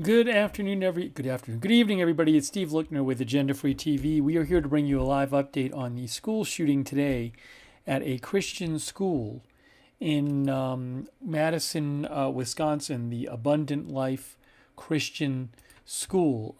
Good evening, everybody. It's Steve Lookner with Agenda Free TV. We are here to bring you a live update on the school shooting today at a Christian school in Madison, Wisconsin, the Abundant Life Christian School.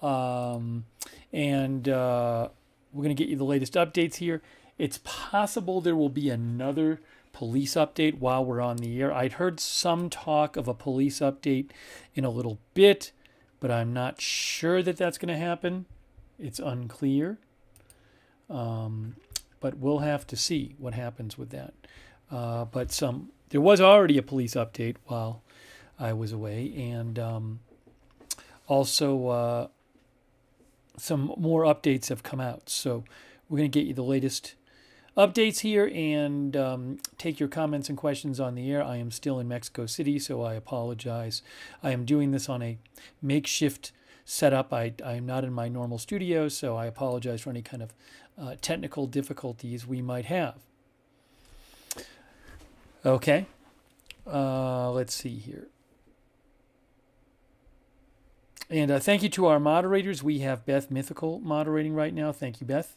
And we're going to get you the latest updates here. It's possible there will be another police update while we're on the air. I'd heard some talk of a police update in a little bit, but I'm not sure that that's going to happen. It's unclear. But we'll have to see what happens with that. But there was already a police update while I was away, and also some more updates have come out. So we're going to get you the latest updates here and take your comments and questions on the air. I am still in Mexico City, so I apologize. I am doing this on a makeshift setup. I am not in my normal studio, so I apologize for any kind of technical difficulties we might have. Okay, let's see here. And thank you to our moderators. We have Beth Mythical moderating right now. Thank you, Beth.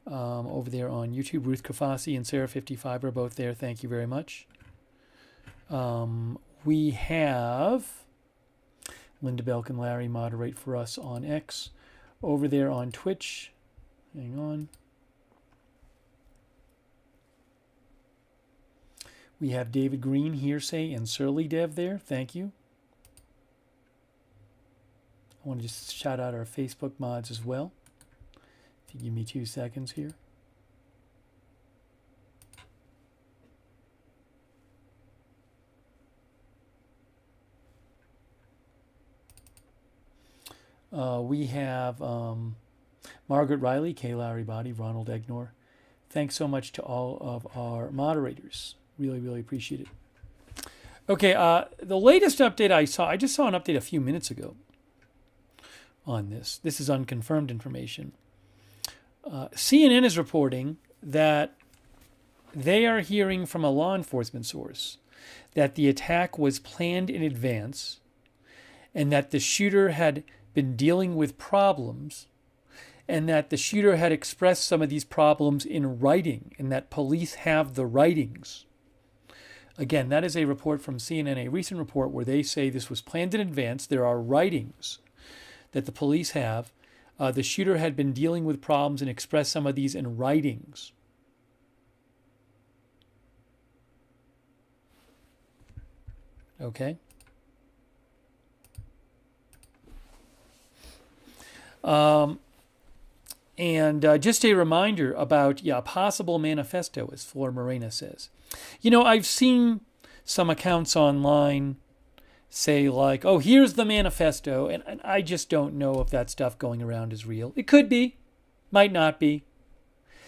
Over there on YouTube, Ruth Kafasi and Sarah55 are both there. Thank you very much. We have Linda Belk and Larry moderate for us on X. Over there on Twitch, hang on. We have David Green, Hearsay, and Surly Dev there. Thank you. I want to just shout out our Facebook mods as well. If you give me 2 seconds here. We have Margaret Riley, Kay Larry Body, Ronald Egnor. Thanks so much to all of our moderators. Really, really appreciate it. Okay, the latest update I just saw an update a few minutes ago on this. This is unconfirmed information. CNN is reporting that they are hearing from a law enforcement source that the attack was planned in advance and that the shooter had been dealing with problems and that the shooter had expressed some of these problems in writing and that police have the writings. Again, that is a report from CNN, a recent report where they say this was planned in advance. There are writings that the police have. The shooter had been dealing with problems and expressed some of these in writings. Okay. Just a reminder about, a possible manifesto, as Flor Morena says. I've seen some accounts online say like, oh, here's the manifesto, and I just don't know if that stuff going around is real. It could be, might not be.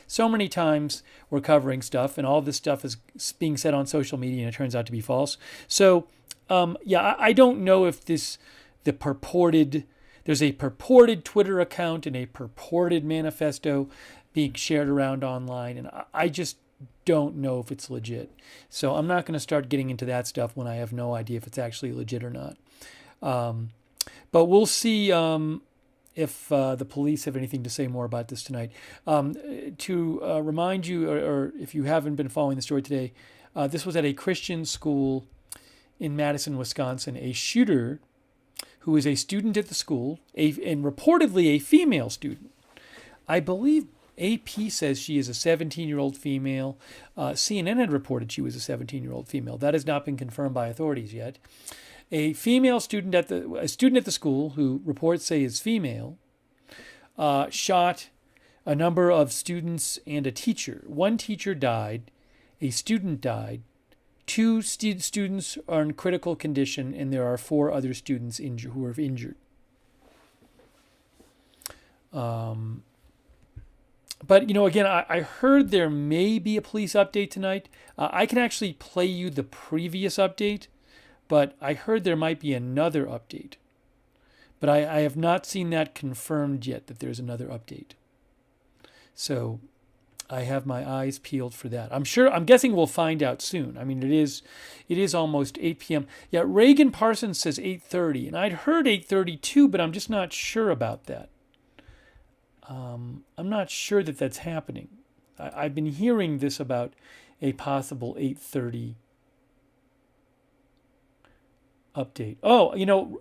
So many times we're covering stuff, and all this stuff is being said on social media, and it turns out to be false. So, I don't know if there's a purported Twitter account and a purported manifesto being shared around online, and I just don't know if it's legit. So I'm not going to start getting into that stuff when I have no idea if it's actually legit or not. But we'll see if the police have anything to say more about this tonight. To remind you, or if you haven't been following the story today, this was at a Christian school in Madison, Wisconsin. A shooter who is a student at the school, and reportedly a female student. I believe AP says she is a 17-year-old female. CNN had reported she was a 17-year-old female. That has not been confirmed by authorities yet. A female student at the school, who reports say is female, shot a number of students and a teacher. One teacher died. A student died. 2 students are in critical condition, and there are 4 other students who are injured. But, again, I heard there may be a police update tonight. I can actually play you the previous update, but I heard there might be another update. But I have not seen that confirmed yet, that there's another update. So I have my eyes peeled for that. I'm guessing we'll find out soon. I mean, it is almost 8 p.m. Yeah, Reagan Parsons says 8:30, and I'd heard 8:32, but I'm just not sure about that. I'm not sure that that's happening. I've been hearing this about a possible 8:30 update. Oh,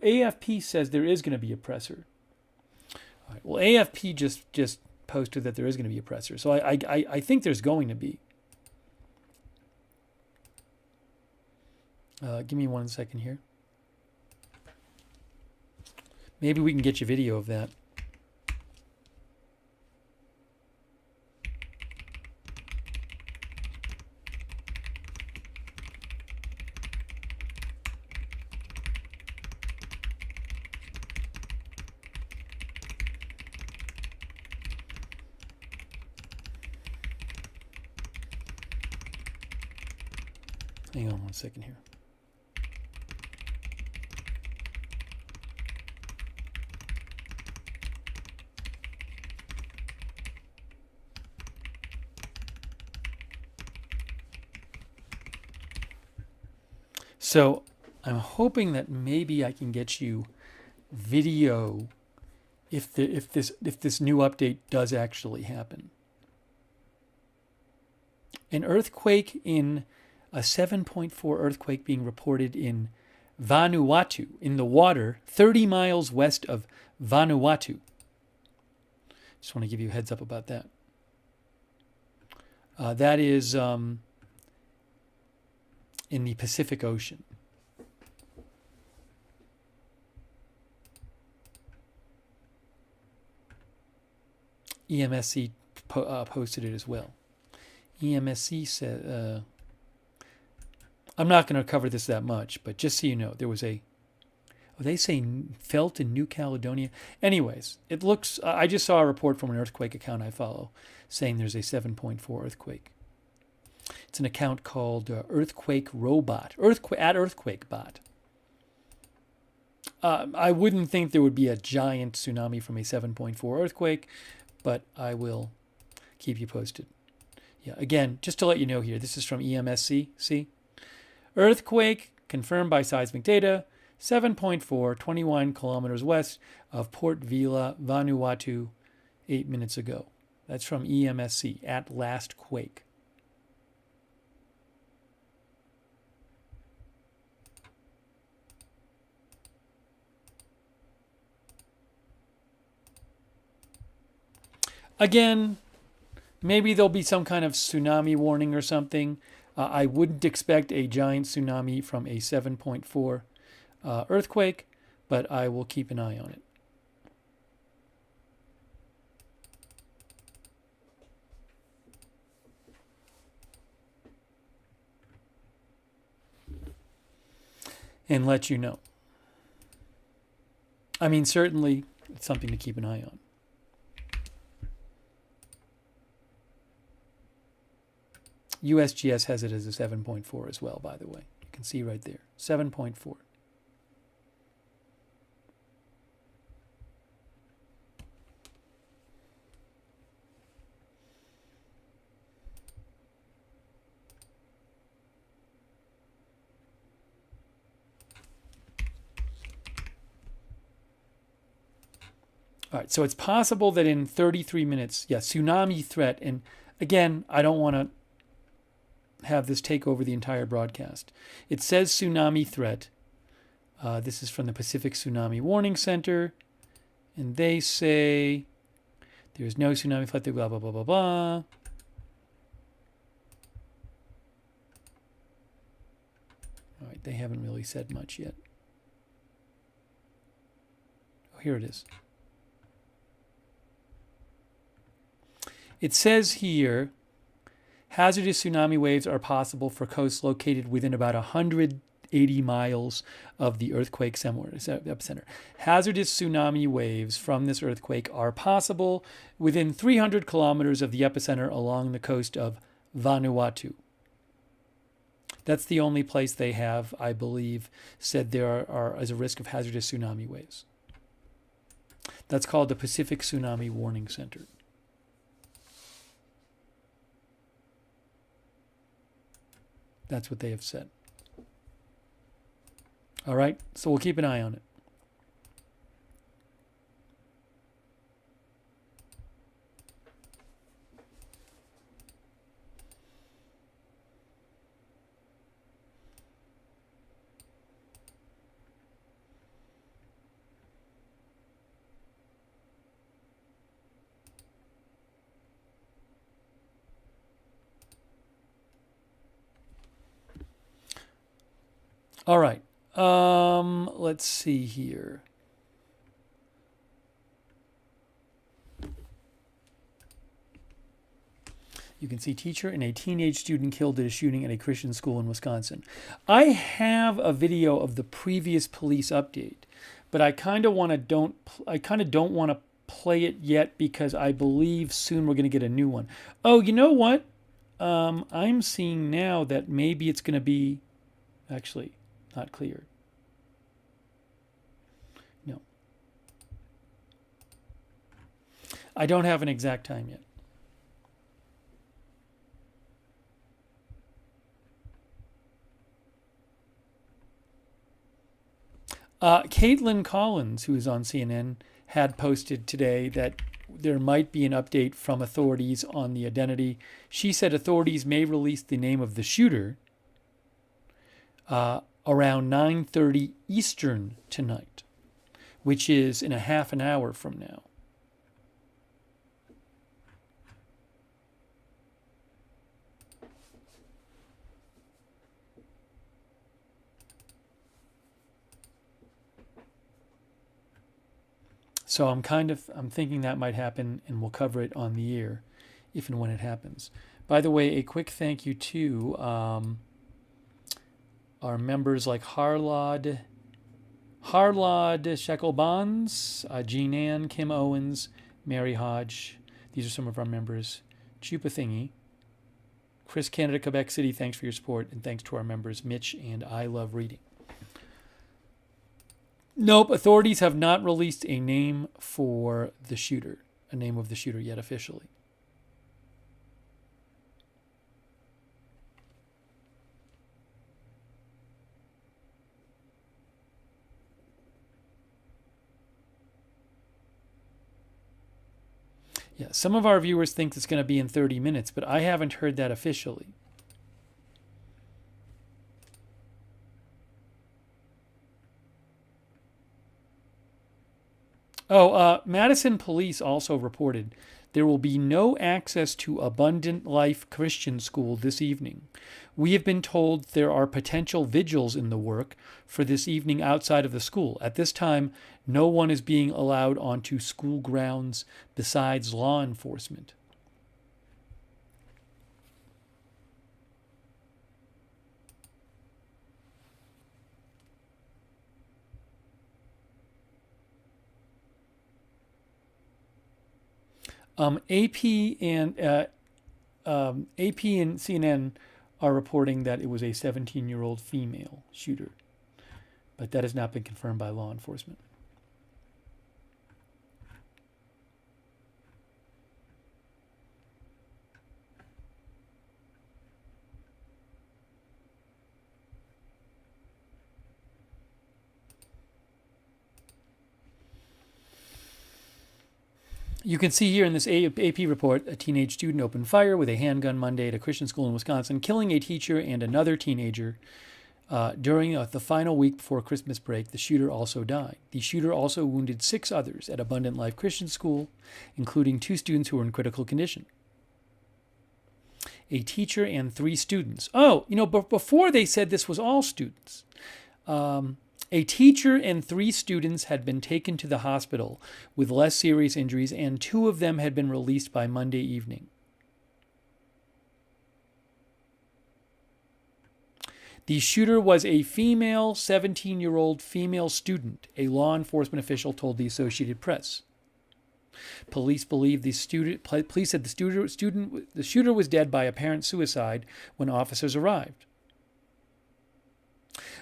AFP says there is going to be a presser. All right, well, AFP just posted that there is going to be a presser, so I think there's going to be. Give me 1 second here. Maybe we can get you video of that. Hang on 1 second here. So I'm hoping that maybe I can get you video if this new update does actually happen. An earthquake in a 7.4 earthquake being reported in Vanuatu, in the water 30 miles west of Vanuatu. Just want to give you a heads up about that. That is in the Pacific Ocean. EMSC posted it as well. EMSC said, I'm not going to cover this that much, but just so you know, there was they say felt in New Caledonia. Anyways, it looks, I just saw a report from an earthquake account I follow saying there's a 7.4 earthquake. It's an account called Earthquake Robot, Earthquake Bot. I wouldn't think there would be a giant tsunami from a 7.4 earthquake, but I will keep you posted. Yeah, again, just to let you know here, this is from EMSC. See? Earthquake confirmed by seismic data, 7.4, 21 kilometers west of Port Vila, Vanuatu, 8 minutes ago. That's from EMSC, at last quake. Again, maybe there'll be some kind of tsunami warning or something. I wouldn't expect a giant tsunami from a 7.4 earthquake, but I will keep an eye on it. And let you know. I mean, certainly it's something to keep an eye on. USGS has it as a 7.4 as well, by the way. You can see right there, 7.4. All right, so it's possible that in 33 minutes, tsunami threat. And again, I don't want to have this take over the entire broadcast. It says tsunami threat. This is from the Pacific Tsunami Warning Center. And they say there's no tsunami threat, blah, blah, blah, blah, blah. All right, they haven't really said much yet. Oh, here it is. It says here, hazardous tsunami waves are possible for coasts located within about 180 miles of the earthquake epicenter. Hazardous tsunami waves from this earthquake are possible within 300 kilometers of the epicenter along the coast of Vanuatu. That's the only place they have, I believe, said there is a risk of hazardous tsunami waves. That's called the Pacific Tsunami Warning Center. That's what they have said. All right, so we'll keep an eye on it. All right. Let's see here. You can see teacher and a teenage student killed at a shooting at a Christian school in Wisconsin. I have a video of the previous police update, but I kind of don't want to play it yet because I believe soon we're going to get a new one. Oh, you know what? I'm seeing now that maybe it's going to be actually not clear. No. I don't have an exact time yet. Caitlin Collins, who is on CNN, had posted today that there might be an update from authorities on the identity. She said authorities may release the name of the shooter around 9:30 Eastern tonight, which is in a half an hour from now. So I'm thinking that might happen, and we'll cover it on the air if and when it happens. By the way, a quick thank you to our members like Harlod Shacklebonds, Jean Ann, Kim Owens, Mary Hodge. These are some of our members. Chupa Thingy, Chris Canada, Quebec City, thanks for your support, and thanks to our members Mitch and I Love Reading. Nope, authorities have not released a name for the shooter, a name of the shooter yet officially. Yeah, some of our viewers think it's going to be in 30 minutes, but I haven't heard that officially. Madison police also reported there will be no access to Abundant Life Christian School this evening. We have been told there are potential vigils in the work for this evening outside of the school. At this time, no one is being allowed onto school grounds besides law enforcement. AP and CNN are reporting that it was a 17-year-old female shooter, but that has not been confirmed by law enforcement. You can see here in this AP report, a teenage student opened fire with a handgun Monday at a Christian school in Wisconsin, killing a teacher and another teenager. During the final week before Christmas break, the shooter also died. The shooter also wounded 6 others at Abundant Life Christian School, including 2 students who were in critical condition. A teacher and 3 students. Oh, but before they said this was all students. A teacher and 3 students had been taken to the hospital with less serious injuries, and 2 of them had been released by Monday evening. The shooter was a female 17-year-old female student, a law enforcement official told the Associated Press. Police believe the shooter was dead by apparent suicide when officers arrived.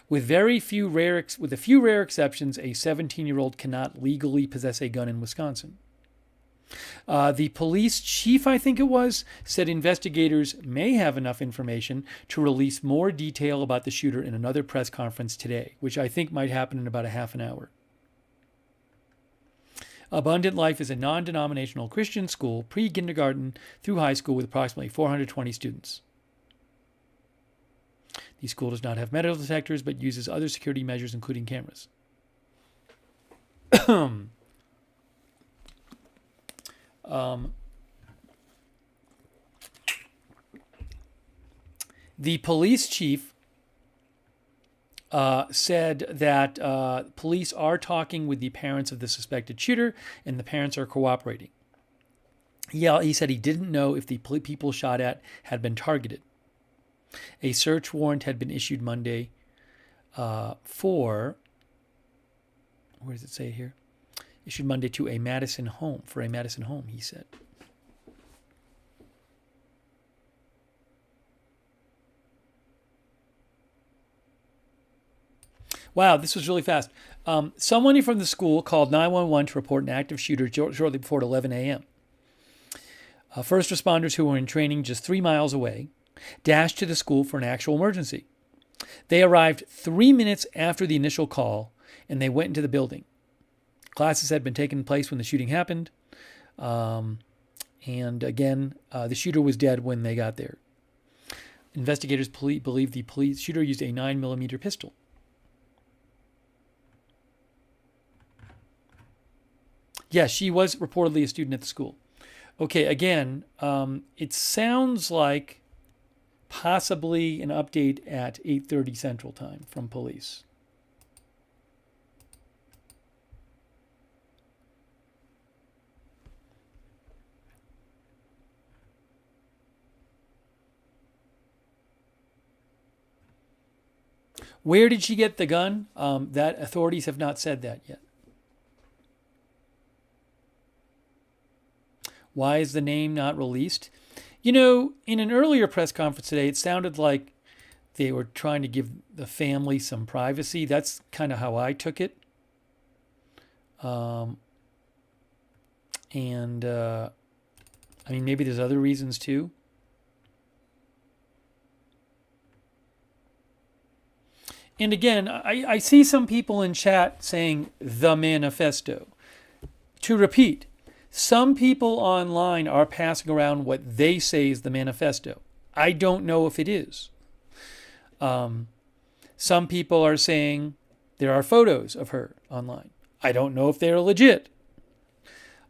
With a few rare exceptions, a 17-year-old cannot legally possess a gun in Wisconsin. The police chief, I think it was, said investigators may have enough information to release more detail about the shooter in another press conference today, which I think might happen in about a half an hour. Abundant Life is a non-denominational Christian school, pre-kindergarten through high school, with approximately 420 students. The school does not have metal detectors, but uses other security measures, including cameras. The police chief said that police are talking with the parents of the suspected shooter, and the parents are cooperating. Yeah, he said he didn't know if the people shot at had been targeted. A search warrant had been issued Monday for, where does it say here? Issued Monday to a Madison home, for a Madison home, he said. Wow, this was really fast. Someone from the school called 911 to report an active shooter shortly before 11 a.m. First responders who were in training just 3 miles away dashed to the school for an actual emergency. They arrived 3 minutes after the initial call, and they went into the building. Classes had been taking place when the shooting happened. And again, the shooter was dead when they got there. Investigators believe the shooter used a 9mm pistol. Yes, she was reportedly a student at the school. Okay, again, it sounds like possibly an update at 8:30 Central Time from police. Where did she get the gun? That authorities have not said that yet. Why is the name not released? You know, in an earlier press conference today, it sounded like they were trying to give the family some privacy. That's kind of how I took it. I mean, maybe there's other reasons too. And again, I see some people in chat saying the manifesto. To repeat, some people online are passing around what they say is the manifesto. I don't know if it is. Some people are saying there are photos of her online. I don't know if they're legit.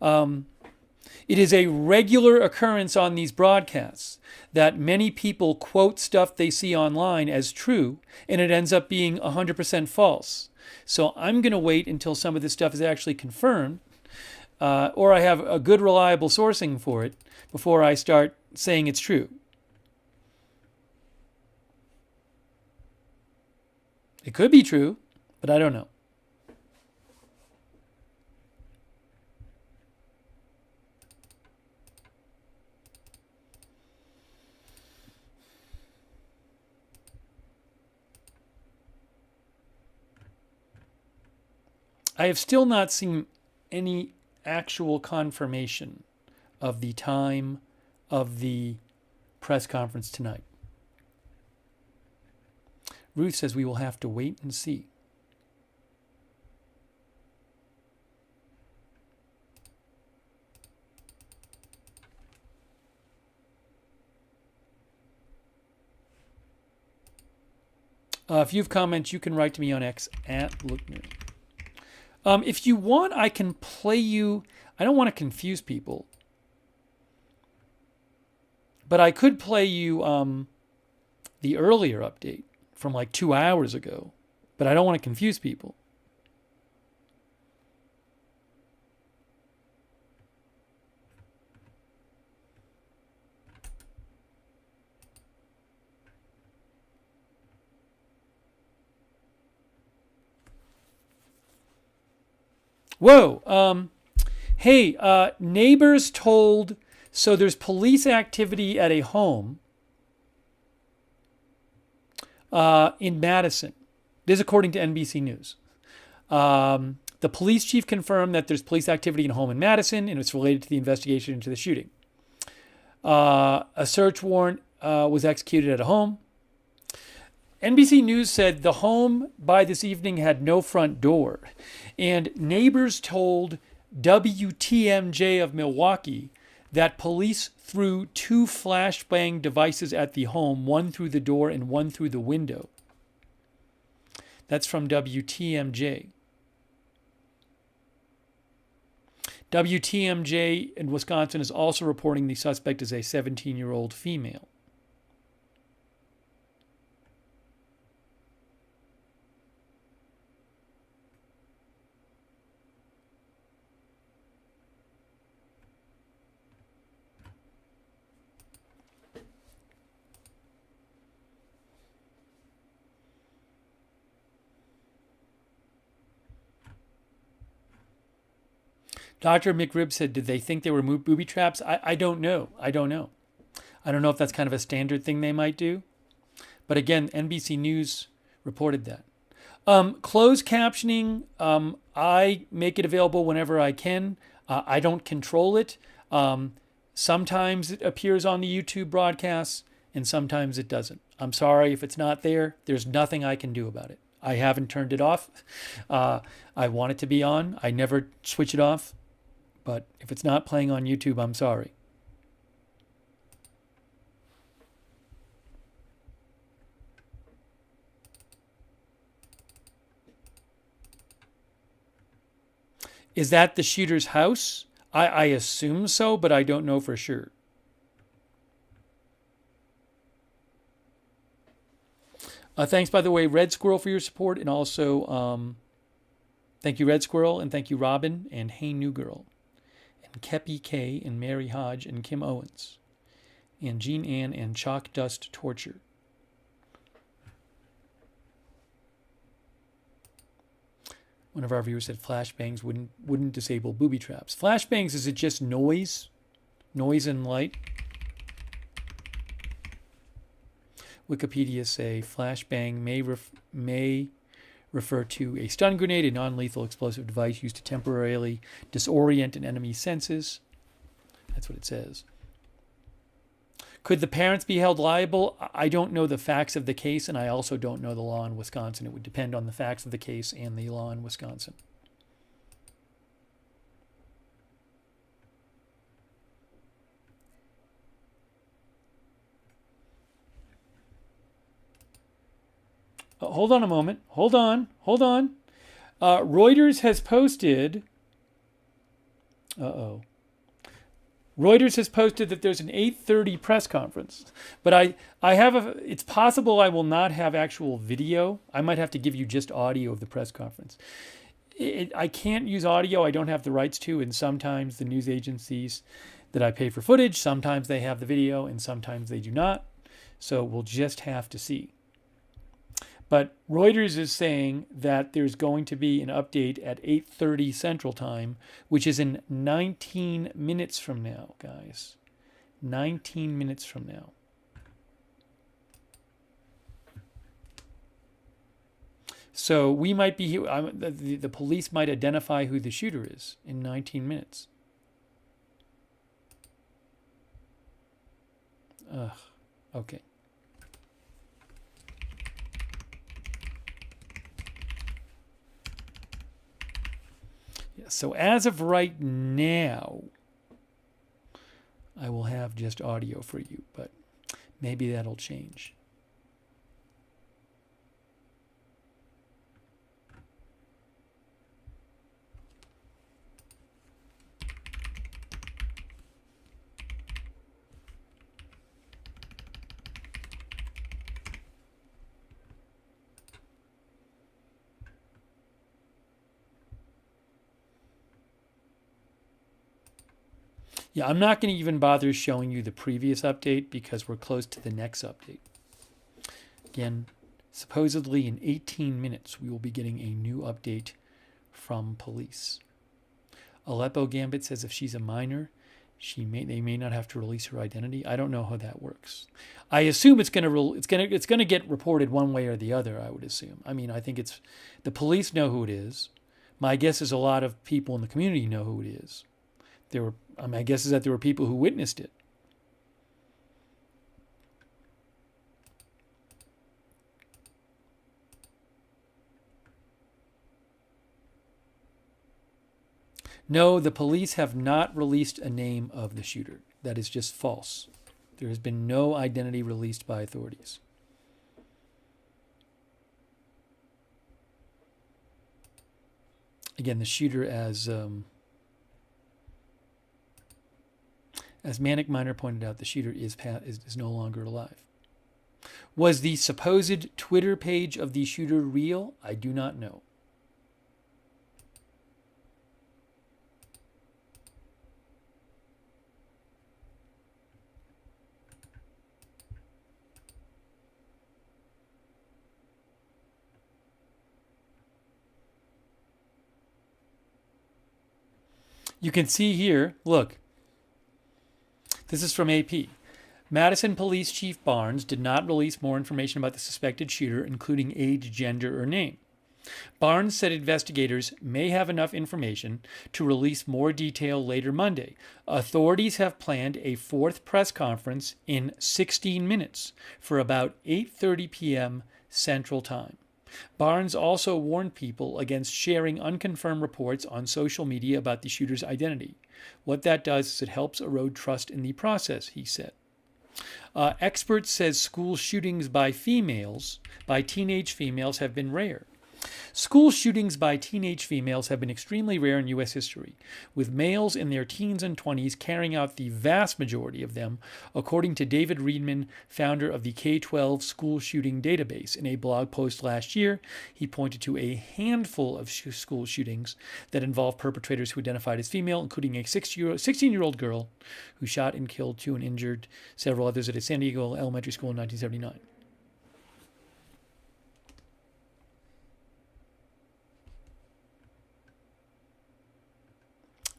It is a regular occurrence on these broadcasts that many people quote stuff they see online as true, and it ends up being 100% false. So I'm going to wait until some of this stuff is actually confirmed, or I have a good, reliable sourcing for it before I start saying it's true. It could be true, but I don't know. I have still not seen any actual confirmation of the time of the press conference tonight. Ruth says we will have to wait and see. If you have comments, you can write to me on X at Lookner. If you want, I can play you. I don't want to confuse people, but I could play you the earlier update from like 2 hours ago, but I don't want to confuse people. Whoa. Hey, neighbors told, so there's police activity at a home in Madison. This is according to NBC News. The police chief confirmed that there's police activity in a home in Madison, and it's related to the investigation into the shooting. A search warrant was executed at a home. NBC News said the home by this evening had no front door, and neighbors told WTMJ of Milwaukee that police threw 2 flashbang devices at the home, one through the door and one through the window. That's from WTMJ. WTMJ in Wisconsin is also reporting the suspect is a 17-year-old female. Dr. McRib said, did they think they were booby traps? I don't know. I don't know if that's kind of a standard thing they might do. But again, NBC News reported that. Closed captioning, I make it available whenever I can. I don't control it. Sometimes it appears on the YouTube broadcasts, and sometimes it doesn't. I'm sorry if it's not there. There's nothing I can do about it. I haven't turned it off. I want it to be on. I never switch it off. But if it's not playing on YouTube, I'm sorry. Is that the shooter's house? I assume so, but I don't know for sure. Thanks, by the way, Red Squirrel, for your support. And also, thank you, Red Squirrel. And thank you, Robin. And Hey New Girl. And Kepi K. And Mary Hodge. And Kim Owens. And Jean Ann. And Chalk Dust Torture. One of our viewers said flashbangs wouldn't disable booby traps. Flashbangs, is it just noise? Noise and light? Wikipedia say flashbang may refer to a stun grenade, a non-lethal explosive device used to temporarily disorient an enemy's senses. That's what it says. Could the parents be held liable? I don't know the facts of the case, and I also don't know the law in Wisconsin. It would depend on the facts of the case and the law in Wisconsin. Hold on a moment. Hold on. Reuters has posted... Reuters has posted that there's an 8:30 press conference, but I have it's possible I will not have actual video. I might have to give you just audio of the press conference. I can't use audio. I don't have the rights to, and sometimes the news agencies that I pay for footage, sometimes they have the video and sometimes they do not. So we'll just have to see. But Reuters is saying that there's going to be an update at 8:30 Central Time, which is in 19 minutes from now, guys. 19 minutes from now. So we might be here. The police might identify who the shooter is in 19 minutes. Okay. So as of right now, I will have just audio for you, but maybe that'll change. Yeah, I'm not going to even bother showing you the previous update because we're close to the next update. Again, supposedly in 18 minutes, we will be getting a new update from police. Aleppo Gambit says if she's a minor, they may not have to release her identity. I don't know how that works. I assume it's going to get reported one way or the other, I would assume. I mean, I think the police know who it is, My guess is a lot of people in the community know who it is. My guess is that there were people who witnessed it. No, the police have not released a name of the shooter. That is just false. There has been no identity released by authorities. Again, the shooter, as Manic Miner pointed out, the shooter is no longer alive. Was the supposed Twitter page of the shooter real? I do not know. You can see here, look, this is from AP. Madison Police Chief Barnes did not release more information about the suspected shooter, including age, gender, or name. Barnes said investigators may have enough information to release more detail later Monday. Authorities have planned a fourth press conference in 16 minutes for about 8:30 p.m. Central Time. Barnes also warned people against sharing unconfirmed reports on social media about the shooter's identity. What that does is it helps erode trust in the process, he said. Experts says school shootings by teenage females, have been rare. School shootings by teenage females have been extremely rare in U.S. history, with males in their teens and 20s carrying out the vast majority of them, according to David Reedman, founder of the K-12 School Shooting Database. In a blog post last year, he pointed to a handful of school shootings that involved perpetrators who identified as female, including a 16-year-old girl who shot and killed 2 and injured several others at a San Diego elementary school in 1979.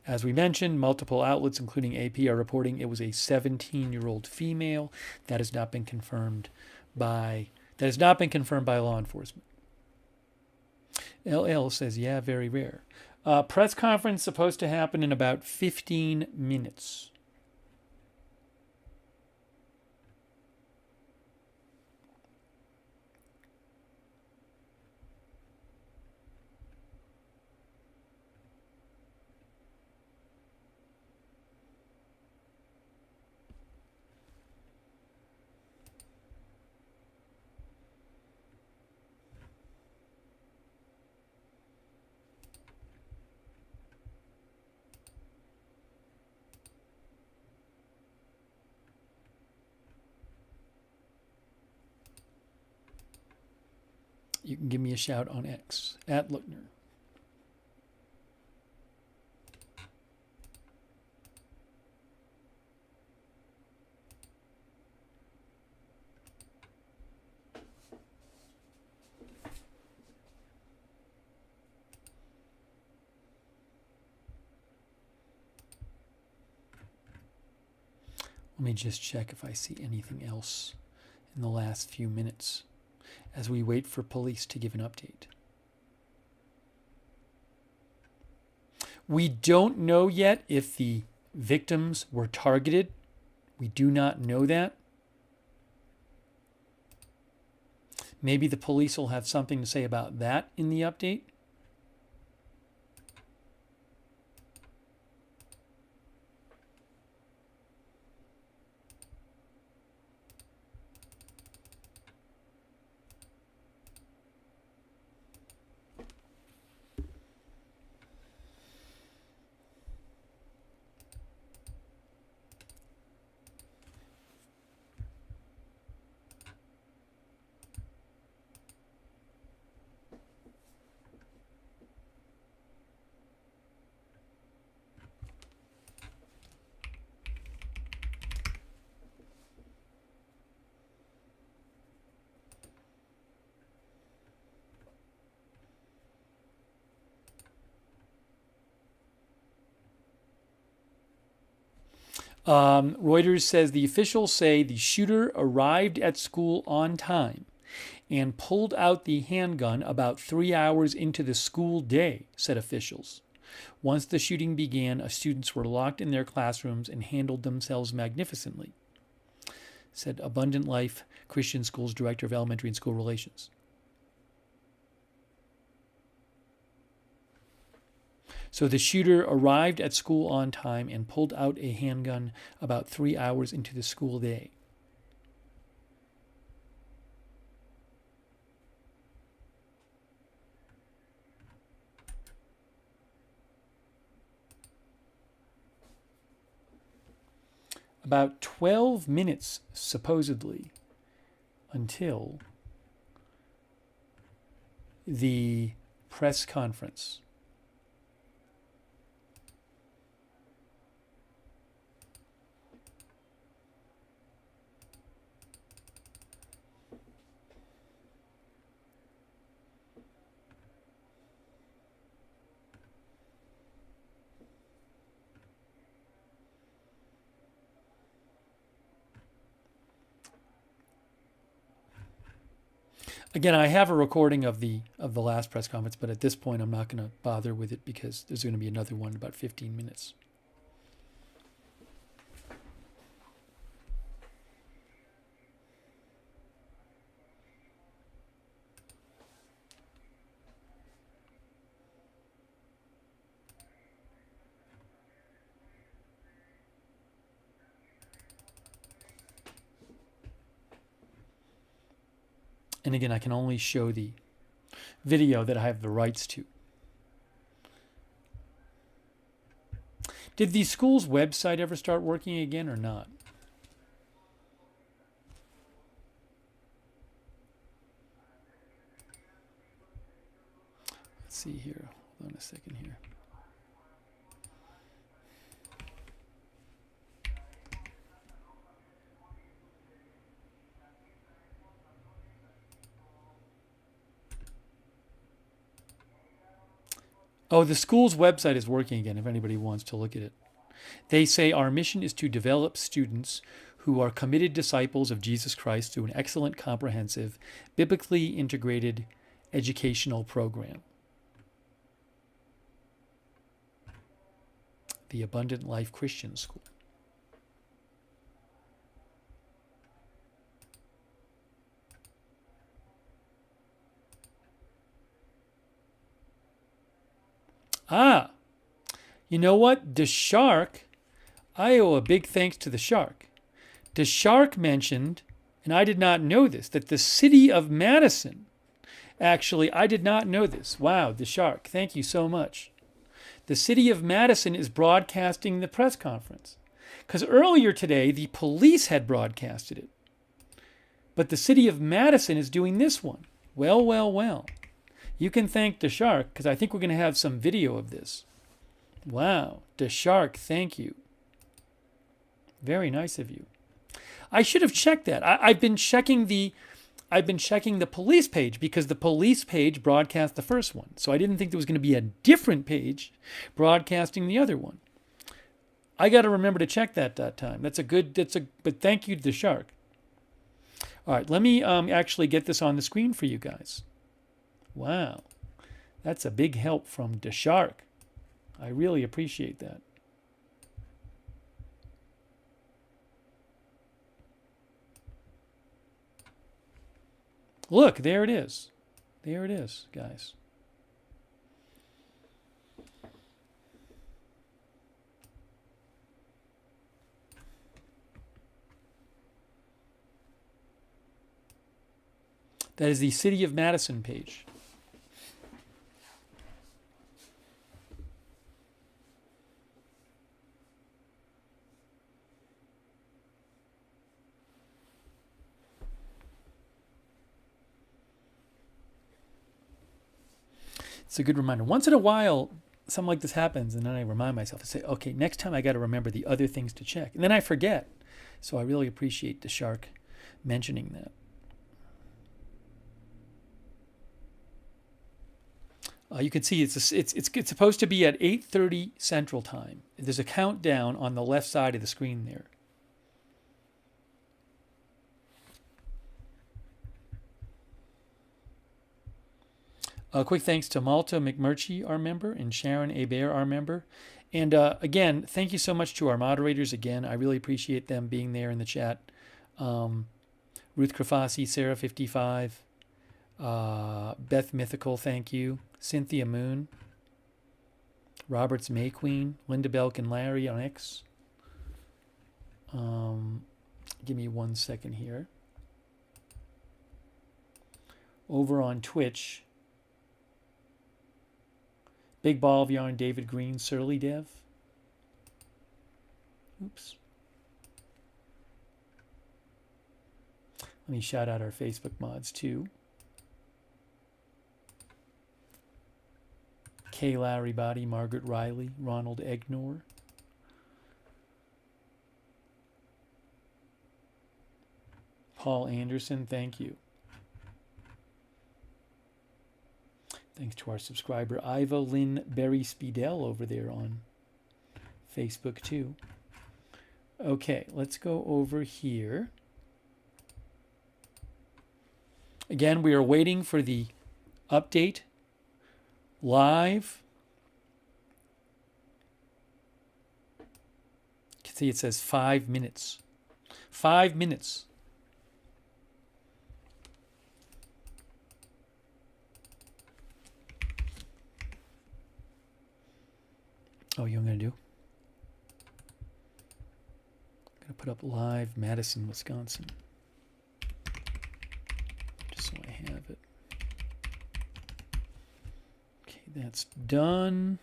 As we mentioned, multiple outlets, including AP, are reporting it was a 17-year-old female. That has not been confirmed by law enforcement. LL says, yeah, very rare. Press conference supposed to happen in about 15 minutes. You can give me a shout on X, @Lookner. Let me just check if I see anything else in the last few minutes as we wait for police to give an update. We don't know yet if the victims were targeted. We do not know that. Maybe the police will have something to say about that in the update. Reuters says the officials say the shooter arrived at school on time and pulled out the handgun about 3 hours into the school day, said officials. Once the shooting began, students were locked in their classrooms and handled themselves magnificently, said Abundant Life Christian Schools Director of Elementary and School Relations. So the shooter arrived at school on time and pulled out a handgun about 3 hours into the school day. About 12 minutes, supposedly, until the press conference. Again, I have a recording of the last press conference, but at this point I'm not going to bother with it because there's going to be another one in about 15 minutes. And again, I can only show the video that I have the rights to. Did the school's website ever start working again or not? Let's see here. Hold on a second here. Oh, the school's website is working again if anybody wants to look at it. They say our mission is to develop students who are committed disciples of Jesus Christ through an excellent, comprehensive, biblically integrated educational program. The Abundant Life Christian School. Ah, you know what? The Shark, I owe a big thanks to the Shark. The Shark mentioned, and I did not know this, that the city of Madison, actually, I did not know this. Wow, the Shark, thank you so much. The city of Madison is broadcasting the press conference. Because earlier today, the police had broadcasted it. But the city of Madison is doing this one. Well, well, well. You can thank the Shark, because I think we're going to have some video of this. Wow, the Shark, thank you. Very nice of you. I should have checked that. I've been checking the police page because the police page broadcast the first one. So I didn't think there was going to be a different page broadcasting the other one. I got to remember to check that time. But thank you to the Shark. All right, let me actually get this on the screen for you guys. Wow, that's a big help from the Shark. I really appreciate that. Look, there it is. There it is, guys. That is the City of Madison page. It's a good reminder. Once in a while, something like this happens, and then I remind myself, I say, okay, next time I got to remember the other things to check. And then I forget. So I really appreciate the Shark mentioning that. You can see it's supposed to be at 8:30 Central Time. There's a countdown on the left side of the screen there. Quick thanks to Malta McMurchie, our member, and Sharon Hebert, our member. And again, thank you so much to our moderators. Again, I really appreciate them being there in the chat. Ruth Krafasi, Sarah 55, Beth Mythical, thank you. Cynthia Moon, Roberts May Queen, Linda Belk and Larry on X. Give me 1 second here. Over on Twitch, Big Ball of Yarn, David Green, Surly Dev. Oops. Let me shout out our Facebook mods too. Kay Larry Body, Margaret Riley, Ronald Egnor. Paul Anderson, thank you. Thanks to our subscriber, Iva Lynn Berry Speedell over there on Facebook too. Okay, let's go over here. Again, we are waiting for the update live. You can see it says 5 minutes. 5 minutes. Oh, you know what I'm going to do? I'm going to put up live Madison, Wisconsin. Just so I have it. Okay, that's done.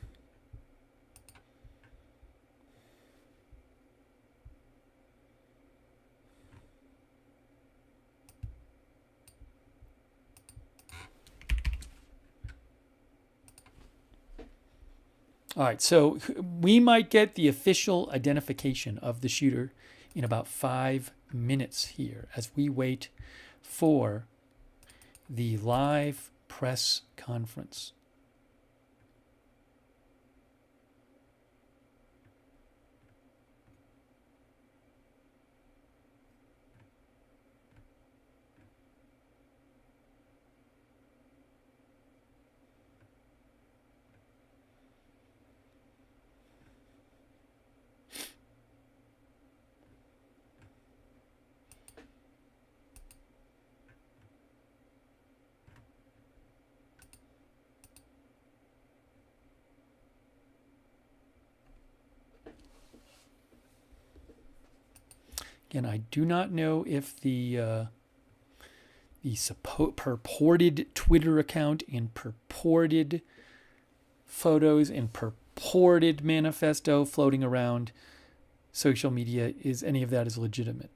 All right, so we might get the official identification of the shooter in about 5 minutes here as we wait for the live press conference. Again, I do not know if the purported Twitter account and purported photos and purported manifesto floating around social media is any of that is legitimate.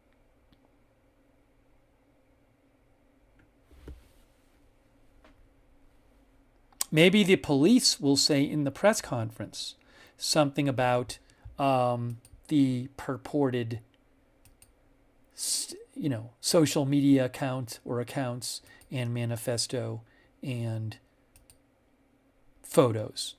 Maybe the police will say in the press conference something about the purported social media account or accounts and manifesto and photos.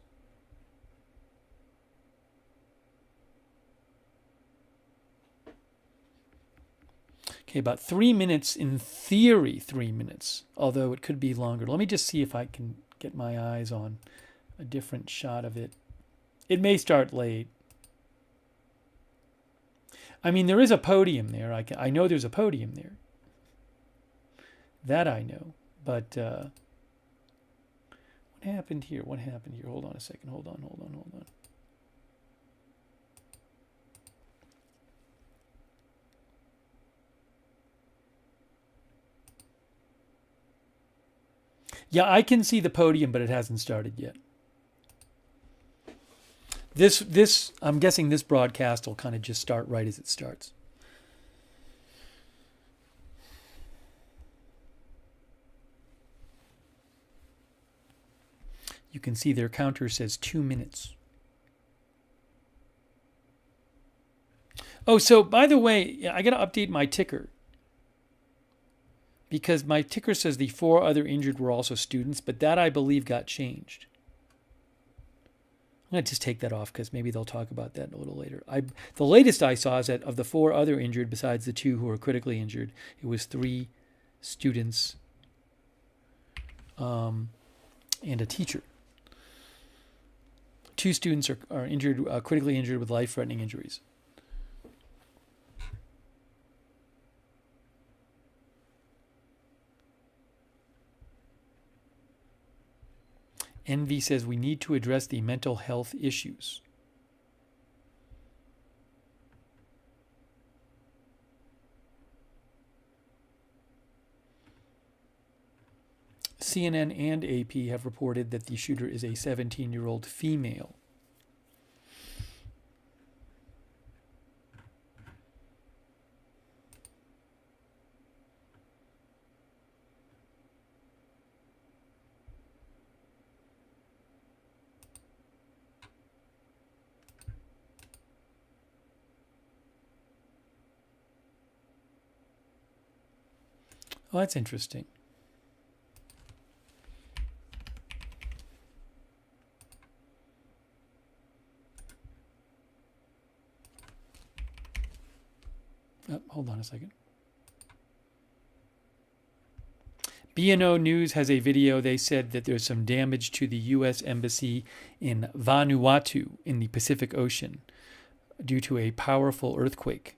Okay, about 3 minutes in theory, 3 minutes, although it could be longer. Let me just see if I can get my eyes on a different shot of it. It may start late. I mean, there is a podium there. I know there's a podium there. That I know. But what happened here? What happened here? Hold on a second. Hold on. Yeah, I can see the podium, but it hasn't started yet. This I'm guessing this broadcast will kind of just start right as it starts. You can see their counter says 2 minutes. Oh, so by the way, I got to update my ticker. Because my ticker says the 4 other injured were also students, but that I believe got changed. I'm going to just take that off because maybe they'll talk about that a little later. The latest I saw is that of the 4 other injured, besides the 2 who were critically injured, it was 3 students and a teacher. 2 students are injured, critically injured with life-threatening injuries. Envy says we need to address the mental health issues. CNN and AP have reported that the shooter is a 17-year-old female. Oh, that's interesting. Oh, hold on a second. B&O News has a video. They said that there's some damage to the U.S. Embassy in Vanuatu in the Pacific Ocean due to a powerful earthquake,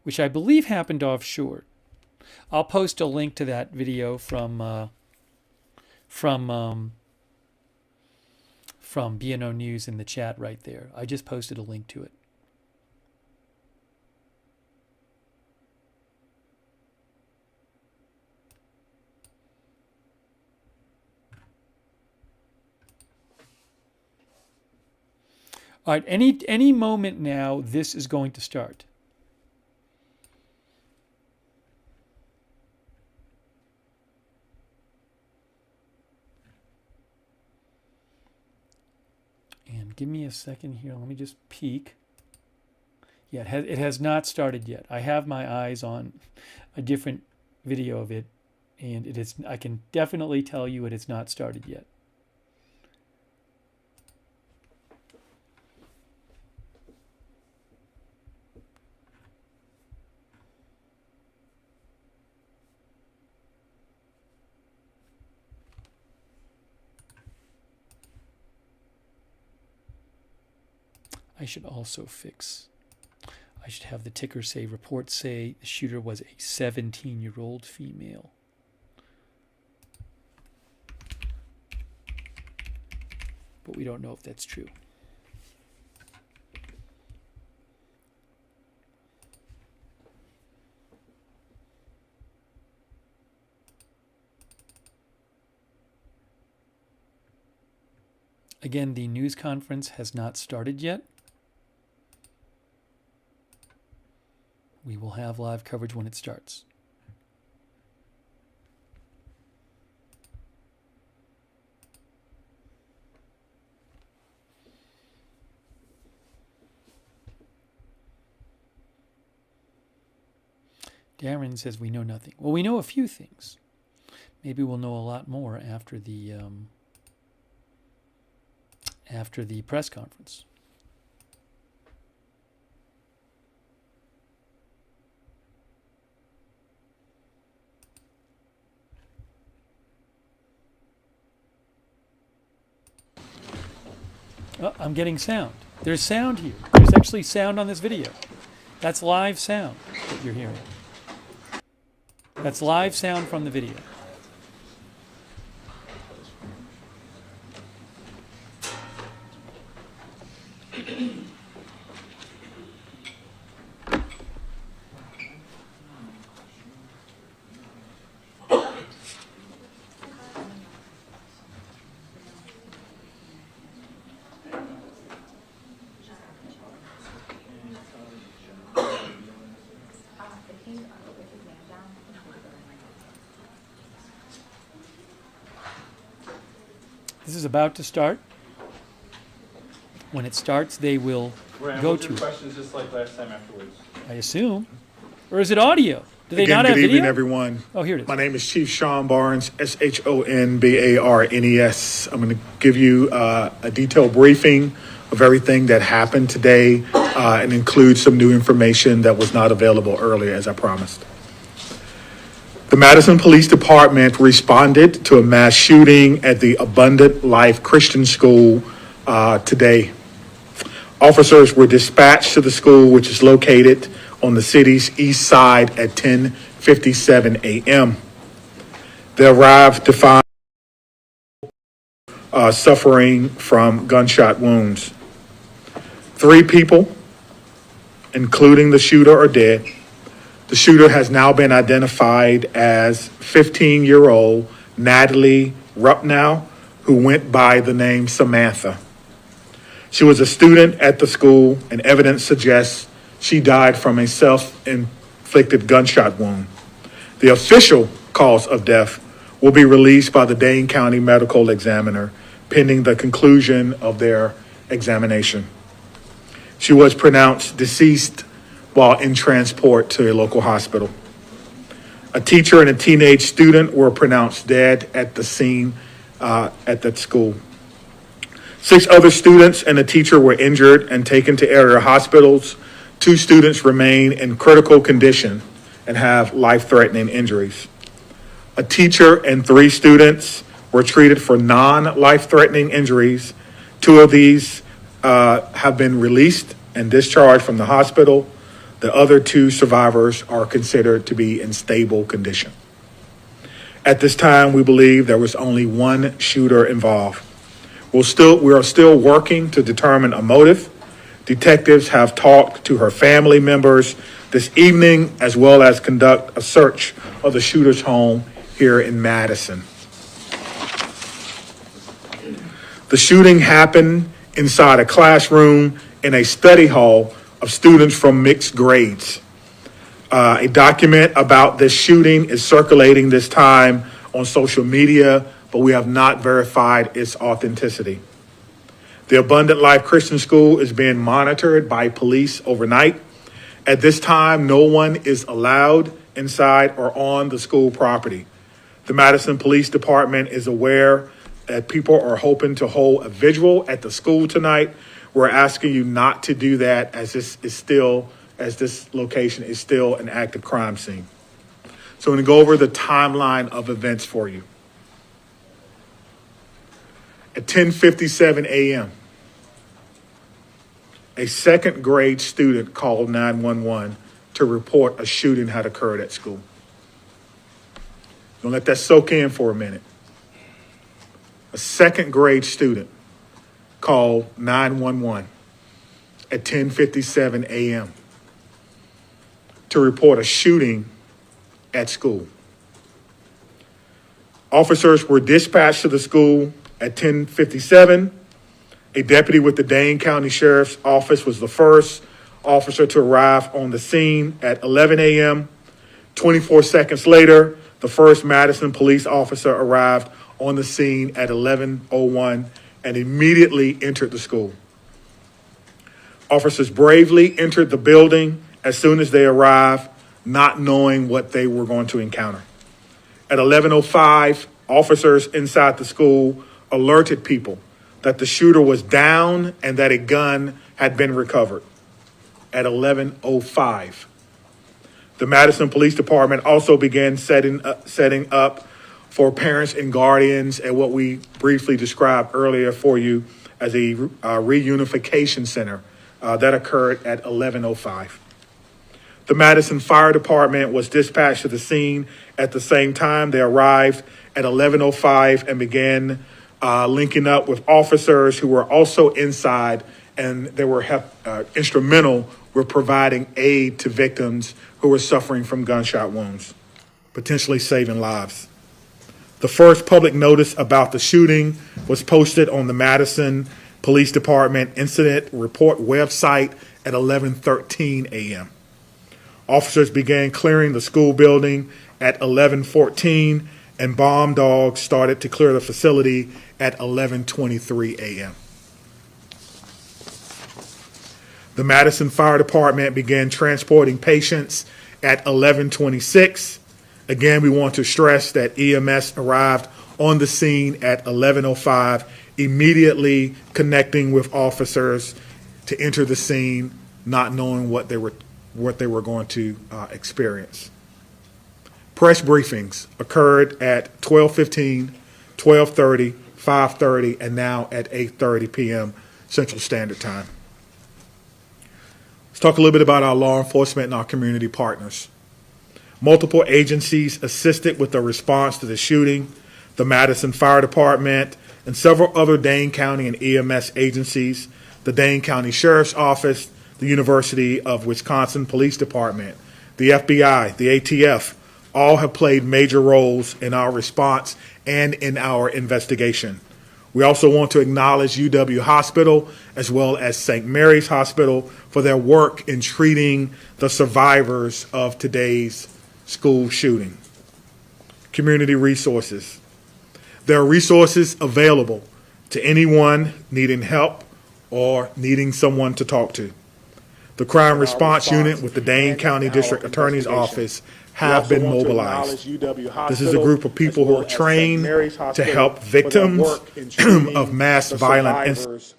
which I believe happened offshore. I'll post a link to that video from B&O News in the chat right there. I just posted a link to it. All right, any moment now, this is going to start. And give me a second here. Let me just peek. Yeah, it has not started yet. I have my eyes on a different video of it, and it is. I can definitely tell you it has not started yet. I should also I should have the ticker say, reports say the shooter was a 17-year-old female. But we don't know if that's true. Again, the news conference has not started yet. We will have live coverage when it starts. Darren says we know nothing. Well, we know a few things. Maybe we'll know a lot more after the press conference. Oh, I'm getting sound. There's sound here. There's actually sound on this video. That's live sound that you're hearing. That's live sound from the video. This is about to start. When it starts, they will go to questions just like last time afterwards. I assume. Or is it audio? Do they Again, not have good video? evening, everyone. Oh, here it is. My name is Chief Sean Barnes, SHONBARNES. I'm going to give you a detailed briefing of everything that happened today and include some new information that was not available earlier, as I promised. The Madison Police Department responded to a mass shooting at the Abundant Life Christian School today. Officers were dispatched to the school, which is located on the city's east side at 10:57 a.m. They arrived to find suffering from gunshot wounds. 3 people, including the shooter, are dead. The shooter has now been identified as 15-year-old Natalie Rupnow, who went by the name Samantha. She was a student at the school, and evidence suggests she died from a self-inflicted gunshot wound. The official cause of death will be released by the Dane County Medical Examiner pending the conclusion of their examination. She was pronounced deceased while in transport to a local hospital. A teacher and a teenage student were pronounced dead at the scene at that school. 6 other students and a teacher were injured and taken to area hospitals. 2 students remain in critical condition and have life-threatening injuries. A teacher and 3 students were treated for non-life-threatening injuries. 2 of these have been released and discharged from the hospital. The other 2 survivors are considered to be in stable condition. At this time, we believe there was only one shooter involved. We are still working to determine a motive. Detectives have talked to her family members this evening, as well as conduct a search of the shooter's home here in Madison. The shooting happened inside a classroom in a study hall of students from mixed grades. A document about this shooting is circulating this time on social media, but we have not verified its authenticity. The Abundant Life Christian School is being monitored by police overnight. At this time, no one is allowed inside or on the school property. The Madison Police Department is aware that people are hoping to hold a vigil at the school tonight. We're asking you not to do that, as this location is still an active crime scene. So I'm going to go over the timeline of events for you. At 10:57 a.m., a 2nd grade student called 911 to report a shooting had occurred at school. Don't let that soak in for a minute. A 2nd grade student called 911 at 10:57 a.m. to report a shooting at school. Officers were dispatched to the school at 10:57. A deputy with the Dane County Sheriff's Office was the first officer to arrive on the scene at 11 a.m. 24 seconds later, the first Madison police officer arrived on the scene at 11:01 and immediately entered the school. Officers bravely entered the building as soon as they arrived, not knowing what they were going to encounter. At 11:05, officers inside the school alerted people that the shooter was down and that a gun had been recovered. At 11:05, the Madison Police Department also began setting up for parents and guardians at what we briefly described earlier for you as a reunification center that occurred at 11:05. The Madison Fire Department was dispatched to the scene at the same time. They arrived at 11:05 and began linking up with officers who were also inside, and they were instrumental with providing aid to victims who were suffering from gunshot wounds, potentially saving lives. The first public notice about the shooting was posted on the Madison Police Department Incident Report website at 11:13 a.m. Officers began clearing the school building at 11:14, and bomb dogs started to clear the facility at 11:23 a.m. The Madison Fire Department began transporting patients at 11:26. Again, we want to stress that EMS arrived on the scene at 11:05, immediately connecting with officers to enter the scene, not knowing what they were going to experience. Press briefings occurred at 12:15, 12:30, 5:30, and now at 8:30 p.m. Central Standard Time. Let's talk a little bit about our law enforcement and our community partners. Multiple agencies assisted with the response to the shooting. The Madison Fire Department and several other Dane County and EMS agencies, the Dane County Sheriff's Office, the University of Wisconsin Police Department, the FBI, the ATF, all have played major roles in our response and in our investigation. We also want to acknowledge UW Hospital as well as St. Mary's Hospital for their work in treating the survivors of today's school shooting. Community resources. There are resources available to anyone needing help or needing someone to talk to. The Crime Response Unit with the Dane County District Attorney's Office have been mobilized. This is a group of people who are trained to help victims of mass violent incidents.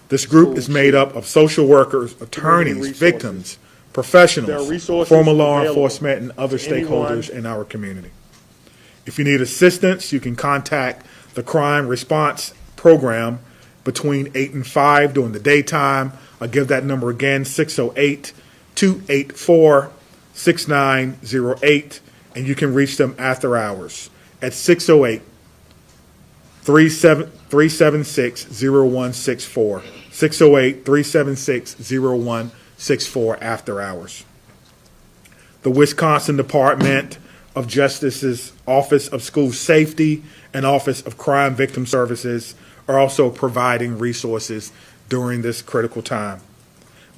This group is made up of social workers, attorneys, victims, professionals, former law enforcement, and other stakeholders in our community. If you need assistance, you can contact the Crime Response Program between 8 and 5 during the daytime. I'll give that number again, 608-284-6908, and you can reach them after hours at 608-376-0164, 608-376-0164 after hours. The Wisconsin Department of Justice's Office of School Safety and Office of Crime Victim Services are also providing resources during this critical time.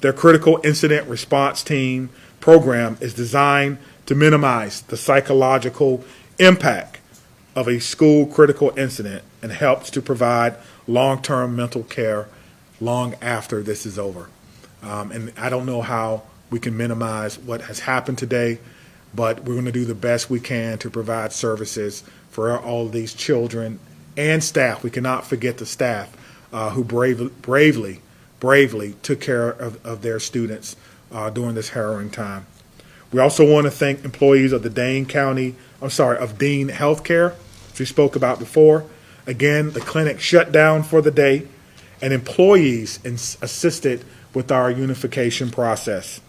Their Critical Incident Response Team program is designed to minimize the psychological impact of a school critical incident and helps to provide long-term mental care long after this is over. And I don't know how we can minimize what has happened today, but we're going to do the best we can to provide services for all of these children and staff. We cannot forget the staff who bravely took care of their students during this harrowing time. We also want to thank employees of the Dean Healthcare, which we spoke about before. Again, the clinic shut down for the day, and employees assisted with our unification process.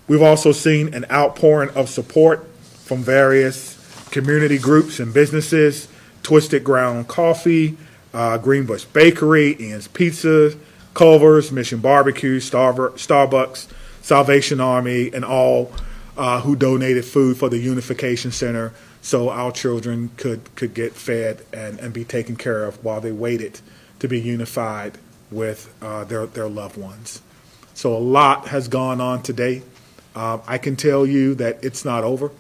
We've also seen an outpouring of support from various community groups and businesses: Twisted Ground Coffee, Greenbush Bakery, Ian's Pizza, Culver's, Mission Barbecue, Starbucks, Salvation Army, and all who donated food for the Unification Center so our children could get fed and be taken care of while they waited to be unified with their loved ones. So a lot has gone on today. I can tell you that it's not over.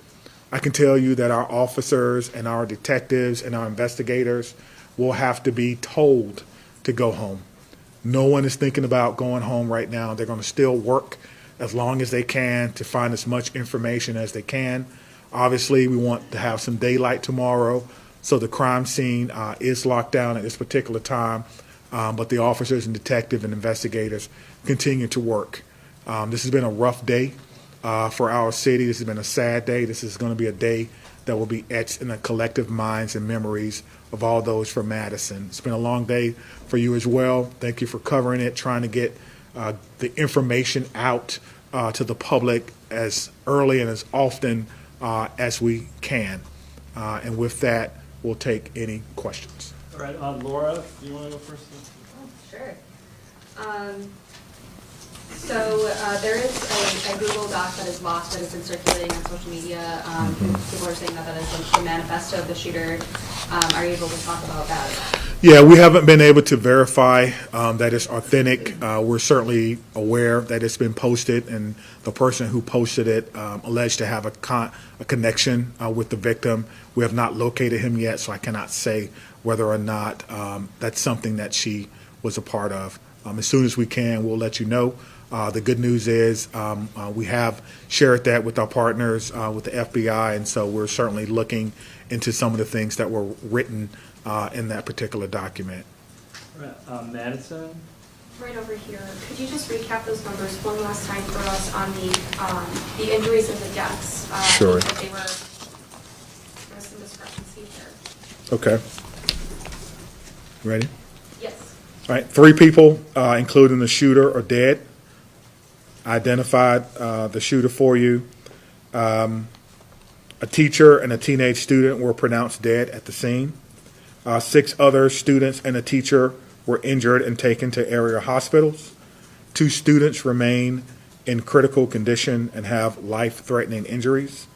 I can tell you that our officers and our detectives and our investigators will have to be told to go home. No one is thinking about going home right now. They're going to still work as long as they can to find as much information as they can. Obviously, we want to have some daylight tomorrow, so the crime scene is locked down at this particular time, but the officers and detectives and investigators continue to work. This has been a rough day for our city. This has been a sad day. This is going to be a day that will be etched in the collective minds and memories of all those from Madison. It's been a long day for you as well. Thank you for covering it, trying to get the information out to the public as early and as often as we can. And with that, we'll take any questions. All right, Laura, do you want to go first? Oh, sure. So there is a Google Doc that is lost that has been circulating on social media. People are saying that is the manifesto of the shooter. Are you able to talk about that? Yeah, we haven't been able to verify that it's authentic. We're certainly aware that it's been posted, and the person who posted it alleged to have a connection with the victim. We have not located him yet, so I cannot say whether or not that's something that she was a part of. As soon as we can, we'll let you know. The good news is we have shared that with our partners, with the FBI, and so we're certainly looking into some of the things that were written in that particular document. Madison, Right over here. Could you just recap those numbers one last time for us on the injuries and the deaths? Sure. That there was some discrepancy there. Okay. Ready? Yes. All right. 3 people, including the shooter, are dead. Identified the shooter for you. A teacher and a teenage student were pronounced dead at the scene. 6 other students and a teacher were injured and taken to area hospitals. 2 students remain in critical condition and have life-threatening injuries.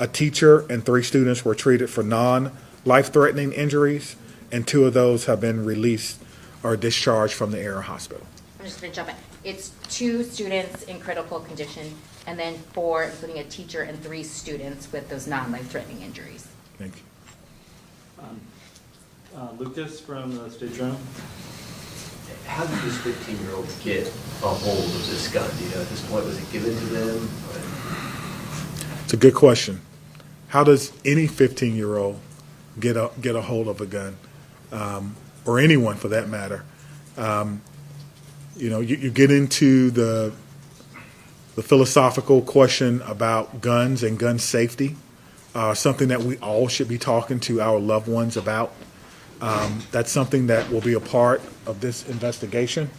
A teacher and 3 students were treated for non-life-threatening injuries, and 2 of those have been released or discharged from the area hospital. I'm just going to jump in. It's 2 students in critical condition, and then 4, including a teacher, and 3 students with those non-life-threatening injuries. Thank you. Lucas from the State Journal. How did this 15-year-old get a hold of this gun? Do you know at this point, was it given to them? It's a good question. How does any 15-year-old get a hold of a gun, or anyone for that matter? You get into the philosophical question about guns and gun safety, something that we all should be talking to our loved ones about. That's something that will be a part of this investigation.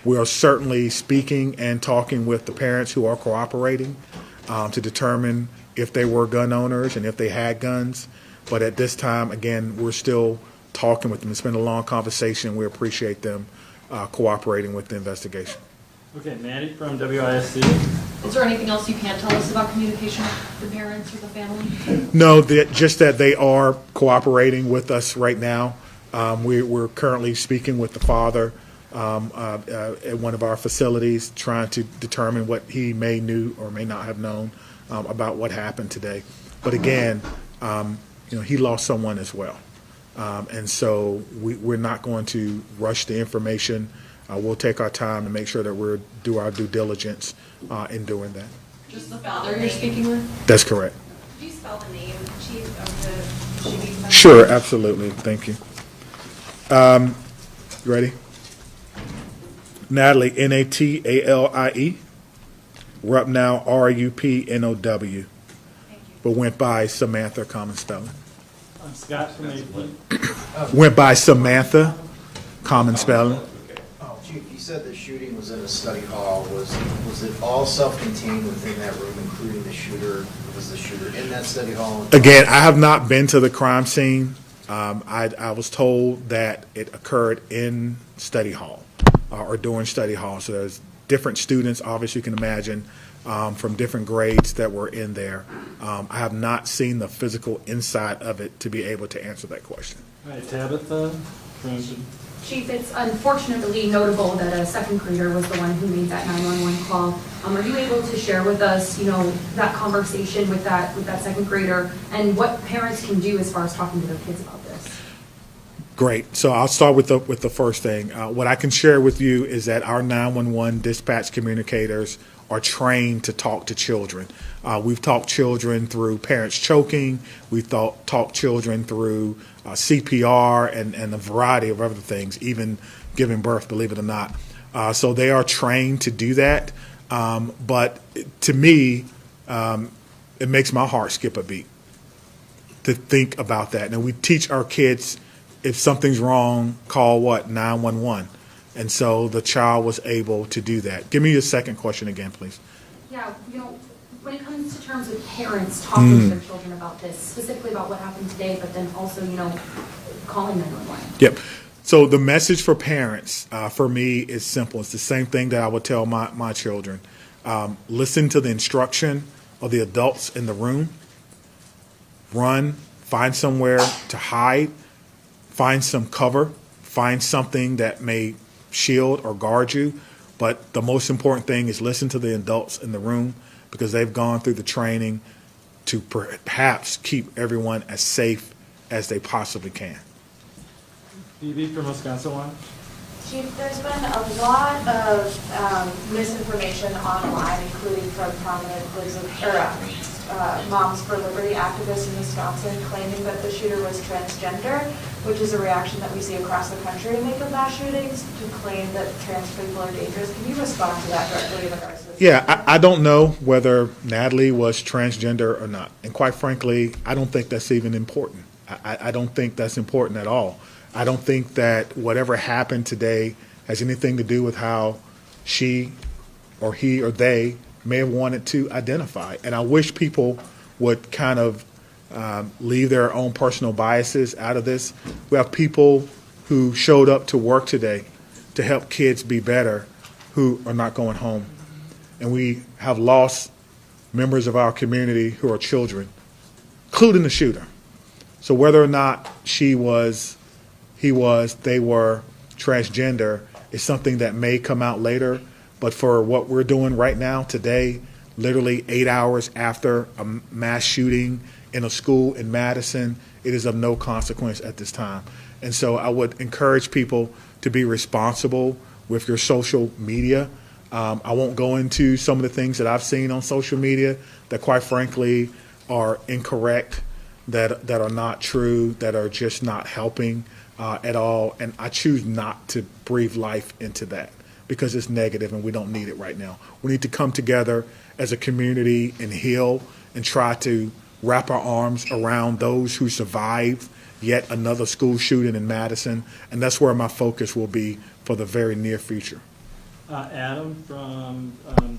We are certainly speaking and talking with the parents who are cooperating to determine if they were gun owners and if they had guns. But at this time, again, we're still talking with them. It's been a long conversation. We appreciate them cooperating with the investigation. Okay, Maddie from WISC. Is there anything else you can tell us about communication with the parents or the family? No, just that they are cooperating with us right now. We're currently speaking with the father at one of our facilities, trying to determine what he may knew or may not have known about what happened today. But again, he lost someone as well. And so we're not going to rush the information. We'll take our time and make sure that we do our due diligence in doing that. Just the father you're speaking with? That's correct. Could you spell the name, Chief, of the shooting? Sure, absolutely. Thank you. You ready? Natalie, Natalie, Rupnow, Rupnow, but went by Samantha, common spelling. I'm Scott from AP. Went by Samantha, common spelling. Chief, you said the shooting was in a study hall. Was it all self-contained within that room, including the shooter? Was the shooter in that study hall? Again, I have not been to the crime scene. I was told that it occurred in study hall or during study hall. So there's different students, obviously you can imagine, from different grades that were in there. I have not seen the physical inside of it to be able to answer that question. All right, Tabitha from Chief, it's unfortunately notable that a second grader was the one who made that 911 call. Are you able to share with us, that conversation with that second grader and what parents can do as far as talking to their kids about this? Great. So I'll start with the first thing. What I can share with you is that our 911 dispatch communicators are trained to talk to children. We've talked children through parents choking. We've talked children through CPR and a variety of other things, even giving birth, believe it or not. So they are trained to do that. But to me, it makes my heart skip a beat to think about that. And we teach our kids, if something's wrong, call what? 911. And so the child was able to do that. Give me your second question again, please. Yeah, when it comes to terms of parents talking to their children about this, specifically about what happened today, but then also, calling 911. Yep. So the message for parents, for me, is simple. It's the same thing that I would tell my children. Listen to the instruction of the adults in the room. Run, find somewhere to hide, find some cover, find something that may shield or guard you. But the most important thing is listen to the adults in the room, because they've gone through the training to perhaps keep everyone as safe as they possibly can. Phoebe from Wisconsin Watch. Chief, there's been a lot of misinformation online, including from prominent Moms for Liberty activists in Wisconsin claiming that the shooter was transgender, which is a reaction that we see across the country in wake of mass shootings, to claim that trans people are dangerous. Can you respond to that directly in regards to this? Yeah, I don't know whether Natalie was transgender or not. And quite frankly, I don't think that's even important. I don't think that's important at all. I don't think that whatever happened today has anything to do with how she or he or they may have wanted to identify. And I wish people would kind of leave their own personal biases out of this. We have people who showed up to work today to help kids be better who are not going home. And we have lost members of our community who are children, including the shooter. So whether or not she was, he was, they were transgender is something that may come out later. But for what we're doing right now, today, literally 8 hours after a mass shooting in a school in Madison, it is of no consequence at this time. And so I would encourage people to be responsible with your social media. I won't go into some of the things that I've seen on social media that quite frankly are incorrect, that are not true, that are just not helping at all. And I choose not to breathe life into that because it's negative and we don't need it right now. We need to come together as a community and heal and try to wrap our arms around those who survived yet another school shooting in Madison. And that's where my focus will be for the very near future. Adam from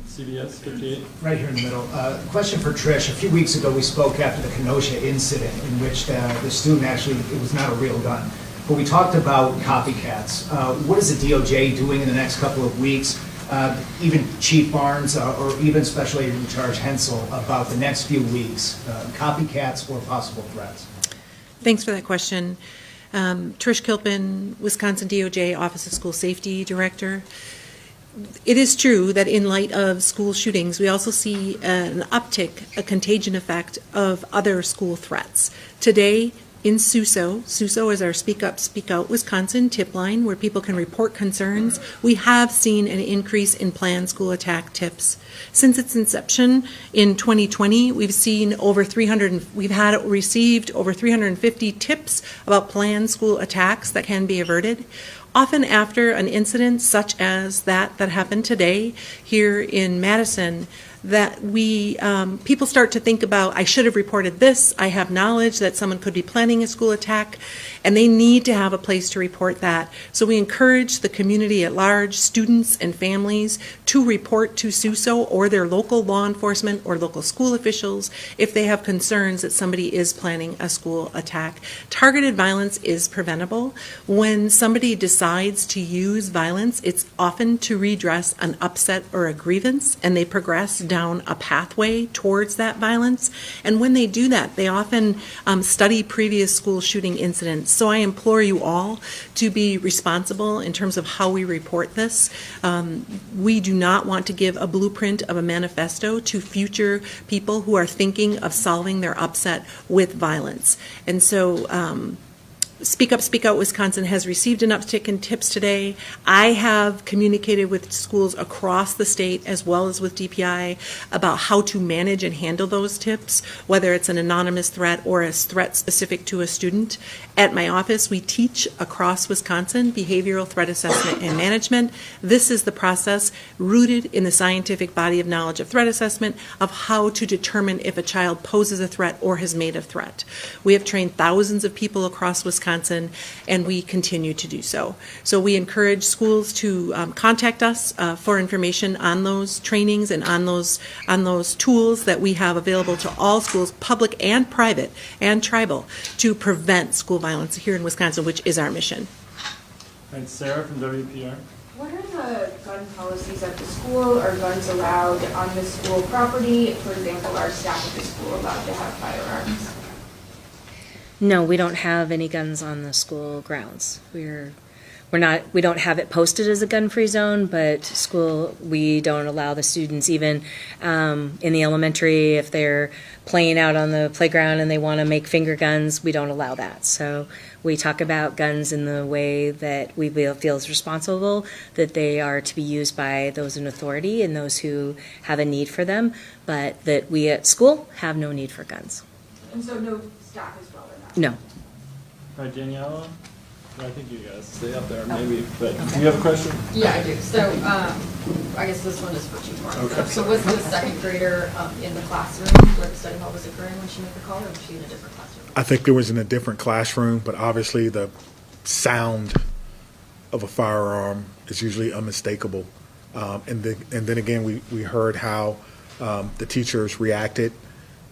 CBS 58. Right here in the middle. Question for Trish. A few weeks ago, we spoke after the Kenosha incident in which the student actually, it was not a real gun. But we talked about copycats. What is the DOJ doing in the next couple of weeks? Even Chief Barnes or even Special Agent in Charge Hensel about the next few weeks, copycats or possible threats? Thanks for that question. Trish Kilpin, Wisconsin DOJ Office of School Safety Director. It is true that in light of school shootings, we also see an uptick, a contagion effect of other school threats. Today, in SUSO is our Speak Up, Speak Out Wisconsin tip line where people can report concerns. We have seen an increase in planned school attack tips. Since its inception in 2020, we've received over 350 tips about planned school attacks that can be averted. Often after an incident such as that happened today here in Madison, that people start to think about, I should have reported this, I have knowledge that someone could be planning a school attack, and they need to have a place to report that. So we encourage the community at large, students and families, to report to SUSO or their local law enforcement or local school officials if they have concerns that somebody is planning a school attack. Targeted violence is preventable. When somebody decides to use violence, it's often to redress an upset or a grievance, and they progress down a pathway towards that violence. And when they do that, they often study previous school shooting incidents. So I implore you all to be responsible in terms of how we report this. We do not want to give a blueprint of a manifesto to future people who are thinking of solving their upset with violence. And so Speak Up, Speak Out Wisconsin has received an uptick in tips today. I have communicated with schools across the state as well as with DPI about how to manage and handle those tips, whether it's an anonymous threat or a threat specific to a student. At my office, we teach across Wisconsin behavioral threat assessment and management. This is the process rooted in the scientific body of knowledge of threat assessment of how to determine if a child poses a threat or has made a threat. We have trained thousands of people across Wisconsin, and we continue to do so. So we encourage schools to contact us for information on those trainings and on those tools that we have available to all schools, public and private and tribal, to prevent school violence here in Wisconsin, which is our mission. And Sarah from WPR. What are the gun policies at the school? Are guns allowed on the school property? For example, are staff at the school allowed to have firearms? No, we don't have any guns on the school grounds. we don't have it posted as a gun-free zone, but school, we don't allow the students even in the elementary, if they're playing out on the playground and they want to make finger guns, we don't allow that. So we talk about guns in the way that we feel is responsible, that they are to be used by those in authority and those who have a need for them, but that we at school have no need for guns. And so no staff as well in that? No. All right, Daniela, I think you guys stay up there maybe, but do you have a question? Yeah, I do. So, I guess this one is for Chief Martin. Okay. So was the second grader in the classroom where the study hall was occurring when she made the call, or was she in a different classroom? I think it was in a different classroom, but obviously the sound of a firearm is usually unmistakable. And then again, we heard how the teachers reacted.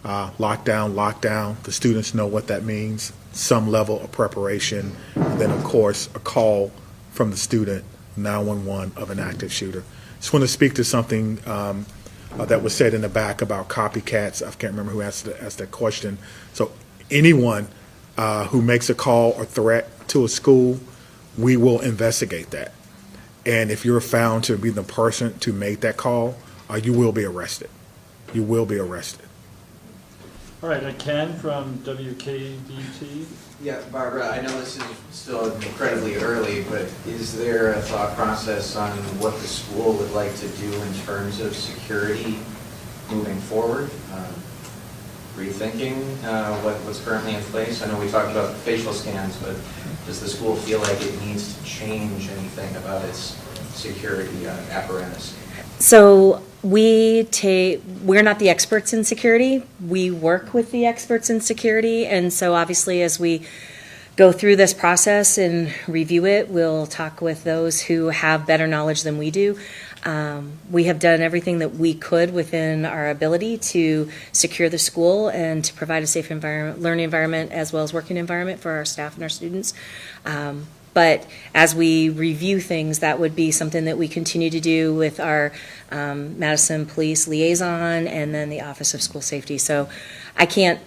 Lockdown. The students know what that means. Some level of preparation, and then of course a call from the student, 911, of an active shooter. Just want to speak to something that was said in the back about copycats. I can't remember who asked that question. So anyone who makes a call or threat to a school, we will investigate that. And if you're found to be the person to make that call, you will be arrested. You will be arrested. All right, Ken from WKBT. Yeah, Barbara, I know this is still incredibly early, but is there a thought process on what the school would like to do in terms of security moving forward? Rethinking what's currently in place? I know we talked about facial scans, but does the school feel like it needs to change anything about its security apparatus? So we're not the experts in security. We work with the experts in security, and so obviously as we go through this process and review it, we'll talk with those who have better knowledge than we do. We have done everything that we could within our ability to secure the school and to provide a safe learning environment as well as working environment for our staff and our students. But as we review things, that would be something that we continue to do with our Madison Police Liaison and then the Office of School Safety. So I can't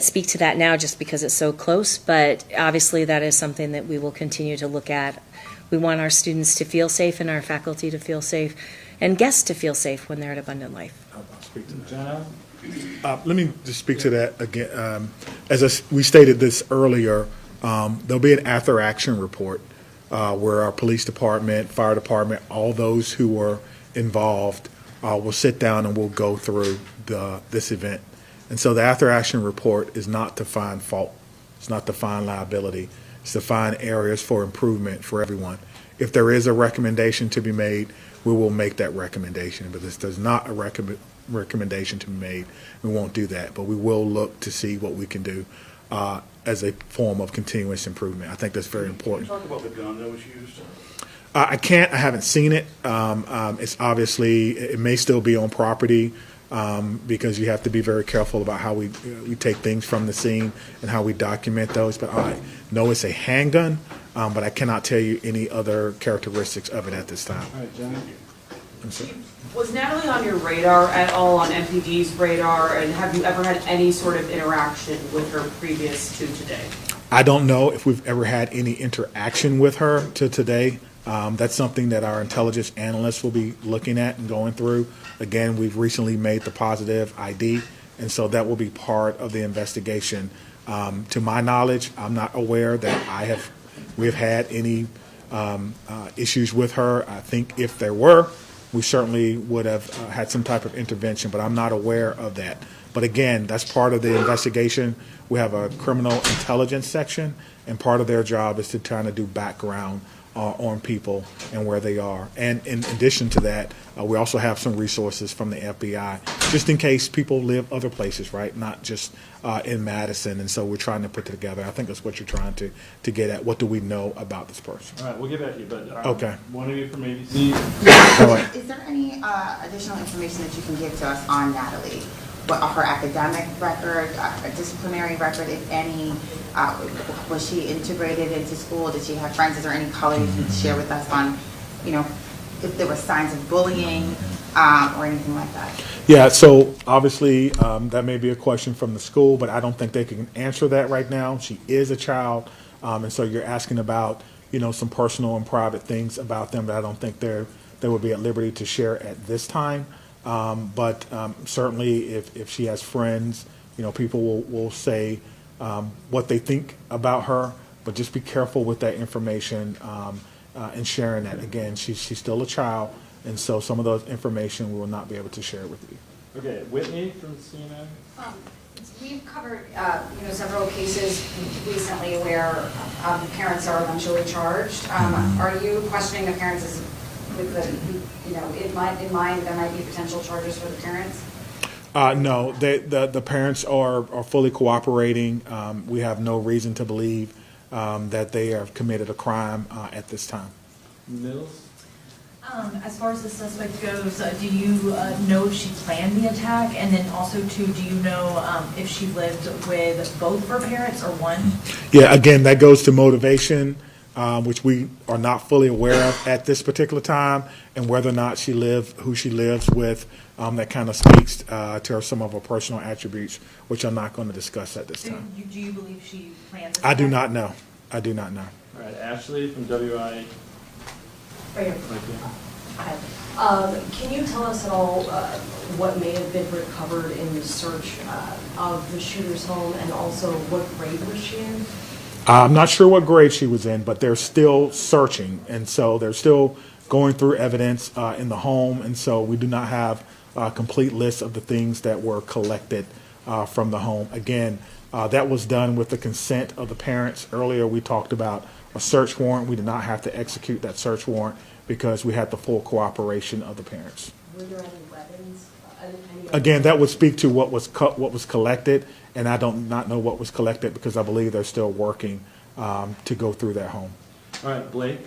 speak to that now just because it's so close, but obviously that is something that we will continue to look at. We want our students to feel safe and our faculty to feel safe and guests to feel safe when they're at Abundant Life. I'll speak to that. Jenna? Let me just speak to that again. We stated this earlier, there'll be an after-action report where our police department, fire department, all those who were involved will sit down and we'll go through this event. And so the after-action report is not to find fault. It's not to find liability. It's to find areas for improvement for everyone. If there is a recommendation to be made, we will make that recommendation. But if there's not a recommendation to be made, we won't do that. But we will look to see what we can do as a form of continuous improvement. I think that's very important. Can you talk about the gun that was used? I can't. I haven't seen it. It's obviously, it may still be on property because you have to be very careful about how we take things from the scene and how we document those. But I know it's a handgun, but I cannot tell you any other characteristics of it at this time. All right, Jenna. I'm sorry. Was Natalie on your radar at all, on MPD's radar, and have you ever had any sort of interaction with her previous to today? I don't know if we've ever had any interaction with her to today. That's something that our intelligence analysts will be looking at and going through. Again, we've recently made the positive ID, and so that will be part of the investigation. To my knowledge, I'm not aware that we've had any issues with her. I think if there were, we certainly would have had some type of intervention, but I'm not aware of that. But again, that's part of the investigation. We have a criminal intelligence section, and part of their job is to kind of do background on people and where they are. And in addition to that, we also have some resources from the FBI, just in case people live other places, right? Not just in Madison. And so we're trying to put it together. I think that's what you're trying to get at. What do we know about this person? All right, we'll get back to you, but okay. One of you from ABC. Is there any additional information that you can give to us on Natalie? What her academic record, disciplinary record, if any? Was she integrated into school? Did she have friends? Is there any color you can share with us on, if there were signs of bullying or anything like that? Yeah, so obviously that may be a question from the school, but I don't think they can answer that right now. She is a child, and so you're asking about some personal and private things about them that I don't think they would be at liberty to share at this time. But certainly if she has friends, people will say what they think about her, but just be careful with that information and sharing that. Again, she's still a child, and so some of those information we will not be able to share with you. Okay, Whitney from CNN. We've covered, several cases recently where parents are eventually charged. Are you questioning the parents with the, in mind there might be potential charges for the parents? No, the parents are fully cooperating. We have no reason to believe that they have committed a crime at this time. Mills? As far as the suspect goes, do you know if she planned the attack? And then also, too, do you know if she lived with both of her parents or one? Yeah, again, that goes to motivation, which we are not fully aware of at this particular time, and whether or not who she lives with, that kind of speaks to some of her personal attributes, which I'm not going to discuss at this time. Do you believe she planned the I attack? do not know. I do not know. All right, Ashley from WI. Right here. Can you tell us at all what may have been recovered in the search of the shooter's home, and also what grade was she in? I'm not sure what grade she was in, but they're still searching, and so they're still going through evidence in the home, and so we do not have a complete list of the things that were collected from the home. Again, that was done with the consent of the parents. Earlier we talked about a search warrant. We did not have to execute that search warrant because we had the full cooperation of the parents. Were there any weapons? Again, that would speak to what was collected, and I don't not know what was collected because I believe they're still working to go through that home. All right, Blake.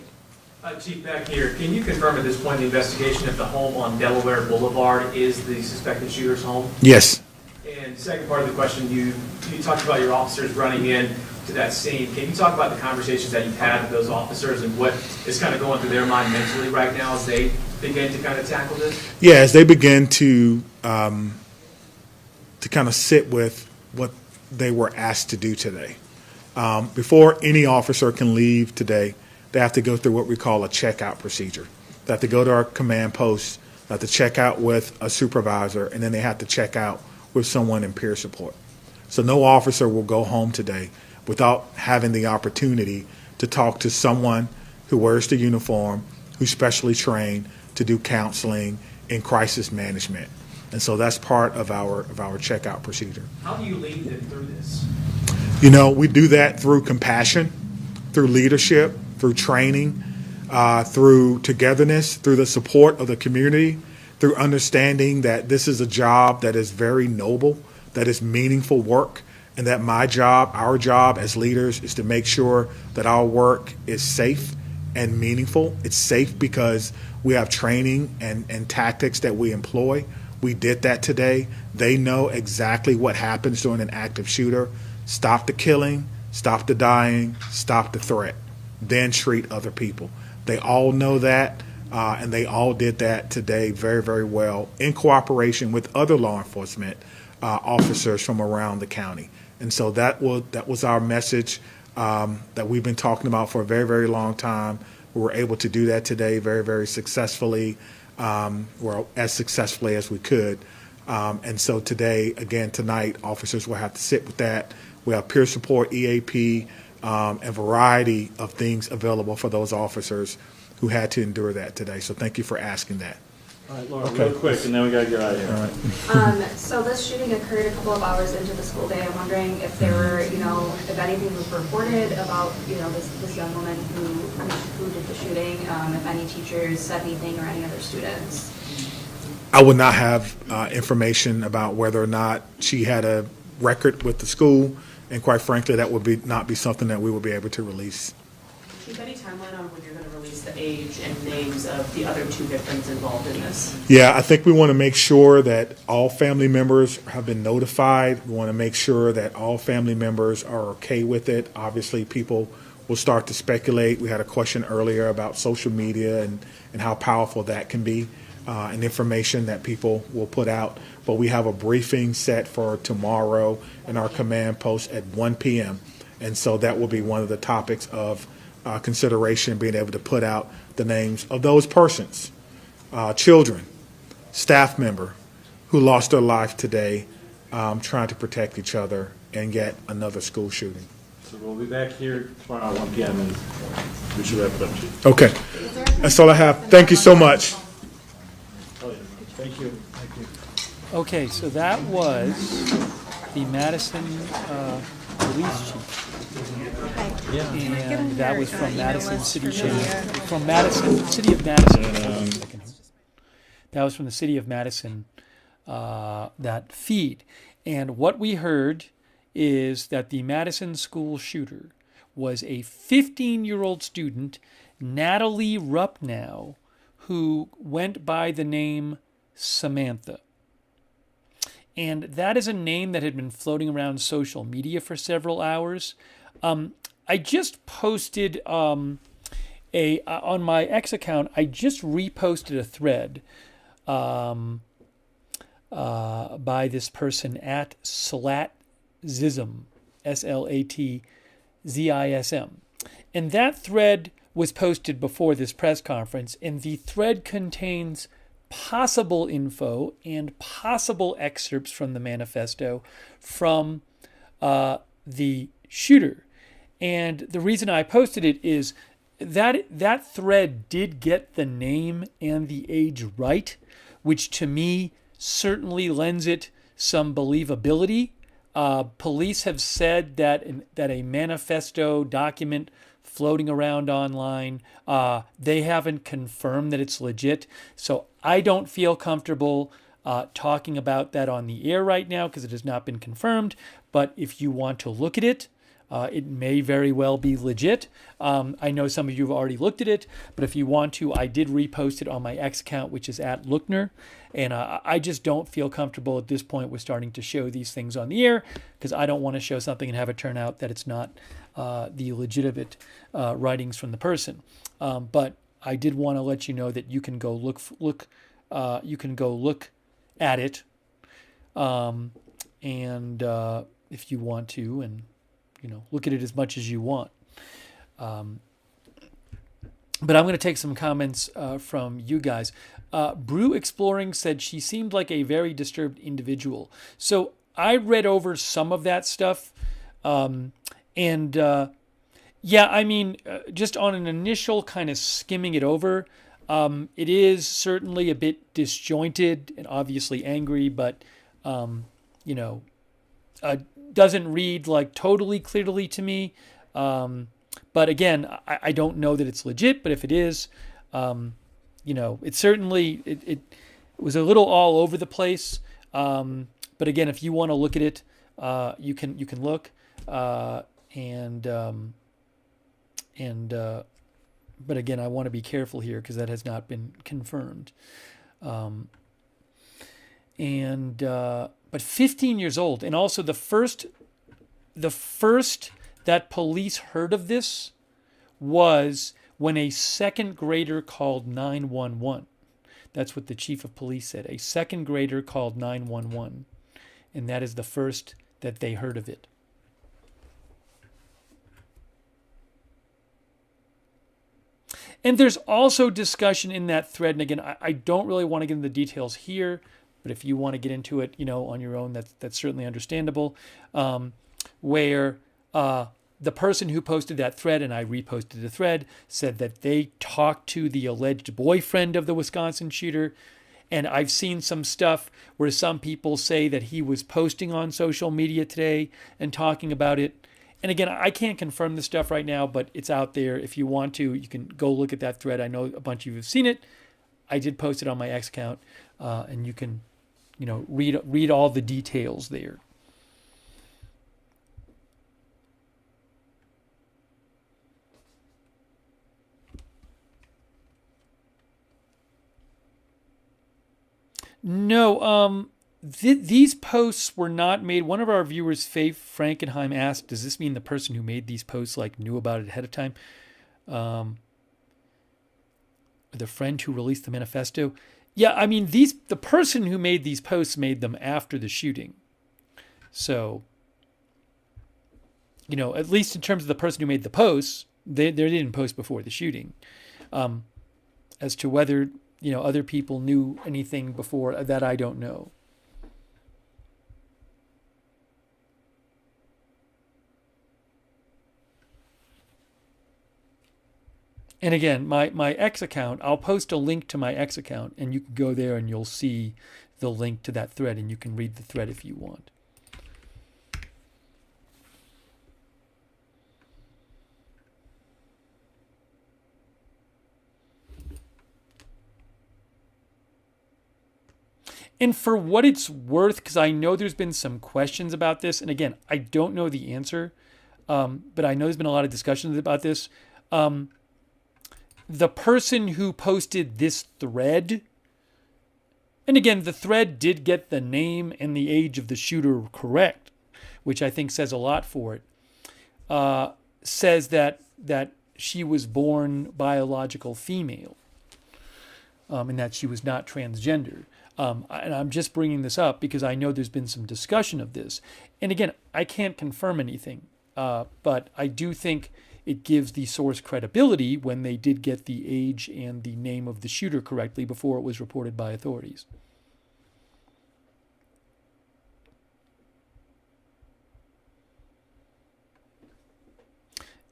Chief, back here, can you confirm at this point in the investigation if the home on Delaware Boulevard is the suspected shooter's home? Yes. And the second part of the question, you talked about your officers running in to that scene. Can you talk about the conversations that you've had with those officers and what is kind of going through their mind mentally right now as they begin to kind of tackle this? Yeah, as they begin to kind of sit with what they were asked to do today. Before any officer can leave today, they have to go through what we call a checkout procedure. They have to go to our command post, they have to check out with a supervisor, and then they have to check out with someone in peer support. So no officer will go home today without having the opportunity to talk to someone who wears the uniform, who's specially trained to do counseling in crisis management. And so that's part of our checkout procedure. How do you lead them through this? We do that through compassion, through leadership, through training, through togetherness, through the support of the community, through understanding that this is a job that is very noble, that is meaningful work, and that our job as leaders is to make sure that our work is safe and meaningful. It's safe because we have training and tactics that we employ. We did that today. They know exactly what happens during an active shooter. Stop the killing, stop the dying, stop the threat, then treat other people. They all know that, and they all did that today very, very well in cooperation with other law enforcement officers from around the county. And so that was our message that we've been talking about for a very, very long time. We were able to do that today very, very successfully, well, as successfully as we could. And so today, again, tonight, officers will have to sit with that. We have peer support, EAP, a variety of things available for those officers who had to endure that today. So thank you for asking that. All right, Laura, real quick, and then we got to get out of here. All right. So this shooting occurred a couple of hours into the school day. I'm wondering if there were, if anything was reported about, this young woman who did the shooting, if any teachers said anything or any other students. I would not have information about whether or not she had a record with the school, and quite frankly, that would not be something that we would be able to release. Chief, any timeline on when you're going to release the age and names of the other two victims involved in this? Yeah, I think we want to make sure that all family members have been notified. We want to make sure that all family members are okay with it. Obviously, people will start to speculate. We had a question earlier about social media and how powerful that can be, and information that people will put out. But we have a briefing set for tomorrow in our command post at 1 p.m. And so that will be one of the topics of consideration being able to put out the names of those persons, children, staff member, who lost their life today trying to protect each other and get another school shooting. So we'll be back here tomorrow at 1 p.m. and we should wrap it up, Chief. Okay. That's all I have. Thank you so much. Thank you. Okay, so that was the Madison police chief. And that was from Madison City from Madison, City of Madison. That was from the City of Madison, that feed. And what we heard is that the Madison school shooter was a 15-year-old student, Natalie Rupnow, who went by the name Samantha. And that is a name that had been floating around social media for several hours. I just posted on my X account, I just reposted a thread by this person at Slatzism, Slatzism. And that thread was posted before this press conference, and the thread contains possible info and possible excerpts from the manifesto from the shooter. And the reason I posted it is that thread did get the name and the age right, which to me certainly lends it some believability. Police have said that a manifesto document floating around online, they haven't confirmed that it's legit. So I don't feel comfortable talking about that on the air right now because it has not been confirmed. But if you want to look at it, it may very well be legit. I know some of you have already looked at it, but if you want to, I did repost it on my X account, which is at Lookner. And I just don't feel comfortable at this point with starting to show these things on the air because I don't want to show something and have it turn out that it's not the legitimate writings from the person. But I did want to let you know that you can go look at it, and if you want to, and look at it as much as you want. But I'm going to take some comments from you guys. Brew Exploring said she seemed like a very disturbed individual. So I read over some of that stuff. Yeah, I mean, just on an initial kind of skimming it over, it is certainly a bit disjointed and obviously angry, but, doesn't read like totally clearly to me. But again, I don't know that it's legit, but if it is, it certainly, it was a little all over the place. But again, if you want to look at it, you can look, but again, I want to be careful here because that has not been confirmed. But 15 years old, and also the first that police heard of this was when a second grader called 911. That's what the chief of police said. A second grader called 911, and that is the first that they heard of it. And there's also discussion in that thread, and again, I don't really want to get into the details here, but if you want to get into it, on your own, that's certainly understandable. Where the person who posted that thread, and I reposted the thread, said that they talked to the alleged boyfriend of the Wisconsin shooter. And I've seen some stuff where some people say that he was posting on social media today and talking about it. And again, I can't confirm this stuff right now, but it's out there. If you want to, you can go look at that thread. I know a bunch of you have seen it. I did post it on my X account, and you can, read all the details there. No, these posts were not made. One of our viewers, Faith Frankenheim, asked, "Does this mean the person who made these posts knew about it ahead of time?" The friend who released the manifesto. Yeah, I mean the person who made these posts made them after the shooting. So, at least in terms of the person who made the posts, They didn't post before the shooting. As to whether, other people knew anything before, that I don't know. And again, my X account, I'll post a link to my X account, and you can go there and you'll see the link to that thread, and you can read the thread if you want. And for what it's worth, because I know there's been some questions about this, and again, I don't know the answer, but I know there's been a lot of discussions about this. The person who posted this thread, and again, the thread did get the name and the age of the shooter correct, which I think says a lot for it, says that she was born biological female, and that she was not transgender. And I'm just bringing this up because I know there's been some discussion of this. And again, I can't confirm anything, but I do think it gives the source credibility when they did get the age and the name of the shooter correctly before it was reported by authorities.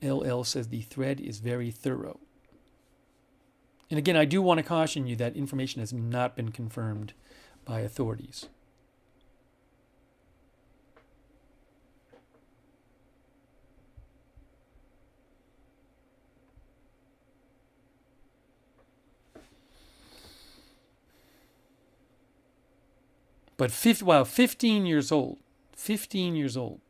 LL says the thread is very thorough. And again, I do want to caution you that information has not been confirmed by authorities. But 15 years old. 15 years old.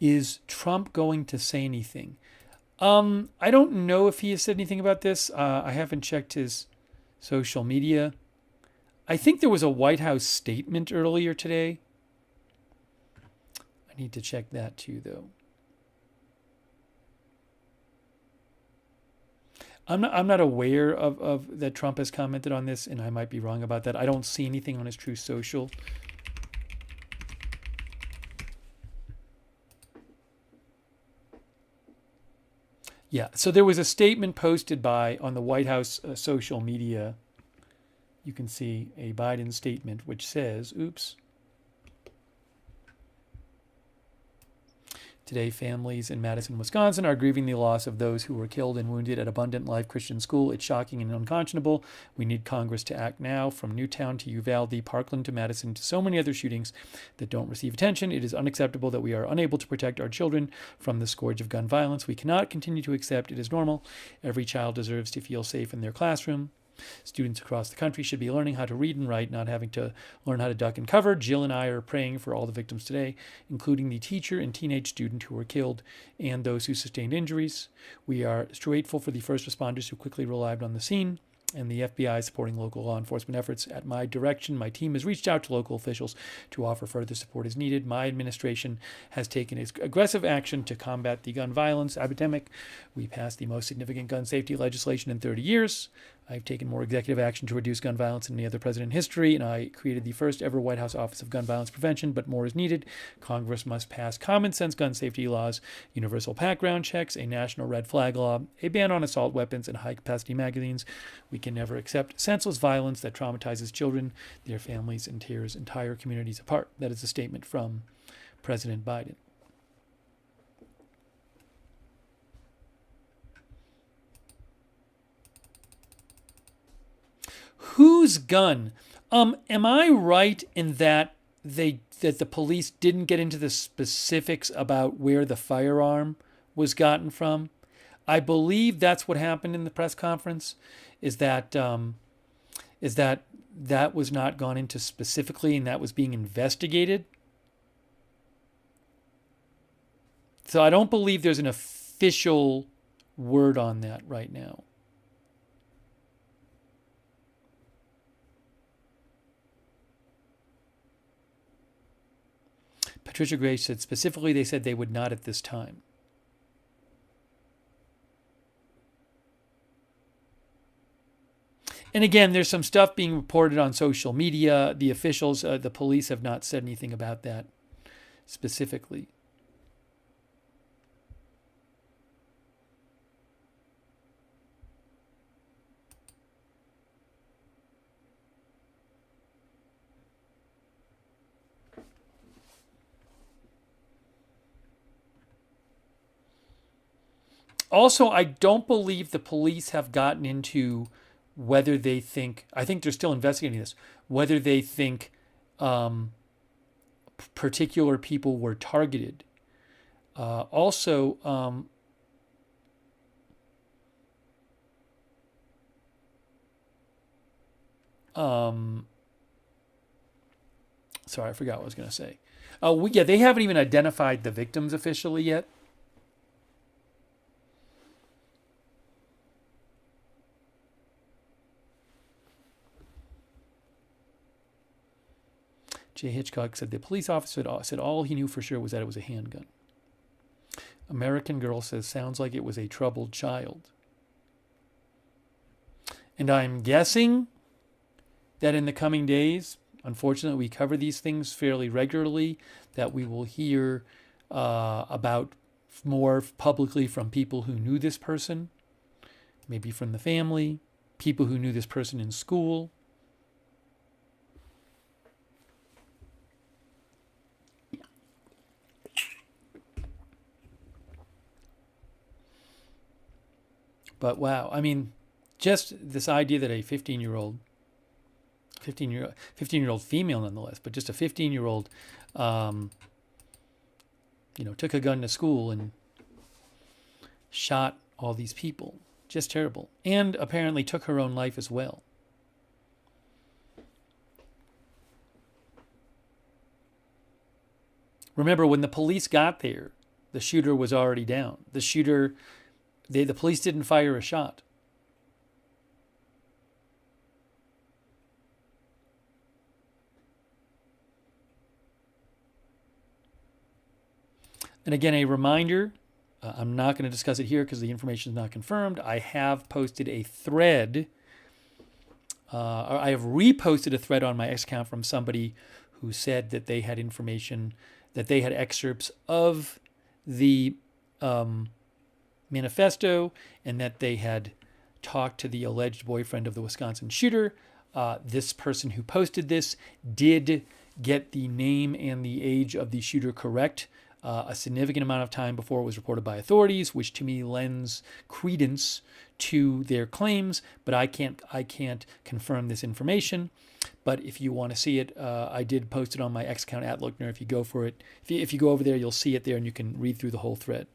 Is Trump going to say anything? I don't know if he has said anything about this. I haven't checked his social media. I think there was a White House statement earlier today. I need to check that too, though. I'm not aware of that Trump has commented on this, and I might be wrong about that. I don't see anything on his Truth Social. Yeah, so there was a statement posted on the White House social media. You can see a Biden statement which says, oops. Today, families in Madison, Wisconsin are grieving the loss of those who were killed and wounded at Abundant Life Christian School. It's shocking and unconscionable. We need Congress to act now. From Newtown to Uvalde, Parkland to Madison to so many other shootings that don't receive attention. It is unacceptable that we are unable to protect our children from the scourge of gun violence. We cannot continue to accept it as normal. Every child deserves to feel safe in their classroom. Students across the country should be learning how to read and write, not having to learn how to duck and cover. Jill and I are praying for all the victims today, including the teacher and teenage student who were killed and those who sustained injuries. We are grateful for the first responders who quickly arrived on the scene and the FBI supporting local law enforcement efforts. At my direction, my team has reached out to local officials to offer further support as needed. My administration has taken aggressive action to combat the gun violence epidemic. We passed the most significant gun safety legislation in 30 years. I've taken more executive action to reduce gun violence than any other president in history, and I created the first ever White House Office of Gun Violence Prevention, but more is needed. Congress must pass common sense gun safety laws, universal background checks, a national red flag law, a ban on assault weapons and high-capacity magazines. We can never accept senseless violence that traumatizes children, their families, and tears entire communities apart. That is a statement from President Biden. Whose gun? Am I right in that the police didn't get into the specifics about where the firearm was gotten from? I believe that's what happened in the press conference. Is that was not gone into specifically, and that was being investigated. So I don't believe there's an official word on that right now. Patricia Gray said specifically they said they would not at this time. And again, there's some stuff being reported on social media. The officials, the police have not said anything about that specifically. Also, I don't believe the police have gotten into whether they think, I think they're still investigating this, whether they think particular people were targeted. Also, sorry, I forgot what I was going to say. Yeah, they haven't even identified the victims officially yet. Jay Hitchcock said the police officer said all he knew for sure was that it was a handgun. American Girl says, sounds like it was a troubled child. And I'm guessing that in the coming days, unfortunately, we cover these things fairly regularly, that we will hear about more publicly from people who knew this person, maybe from the family, people who knew this person in school. But wow, I mean, just this idea that a 15-year-old female nonetheless, but just a 15-year-old, took a gun to school and shot all these people. Just terrible. And apparently took her own life as well. Remember, when the police got there, the shooter was already down. The police didn't fire a shot. And again, a reminder, I'm not going to discuss it here because the information is not confirmed. I have posted a thread, or I have reposted a thread on my X account from somebody who said that they had information, that they had excerpts of the manifesto, and that they had talked to the alleged boyfriend of the Wisconsin shooter. This person who posted this did get the name and the age of the shooter correct a significant amount of time before it was reported by authorities, which to me lends credence to their claims, but I can't confirm this information. But if you want to see it, I did post it on my X account @Lookner. If you go for it, if you go over there, you'll see it there, and you can read through the whole thread.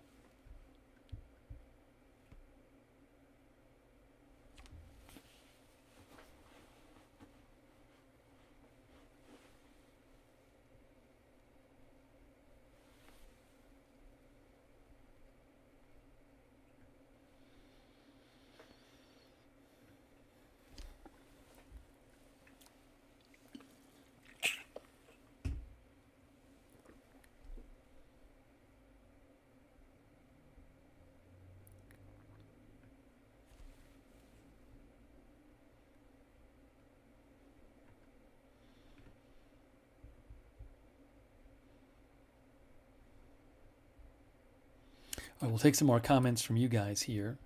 I will take some more comments from you guys here.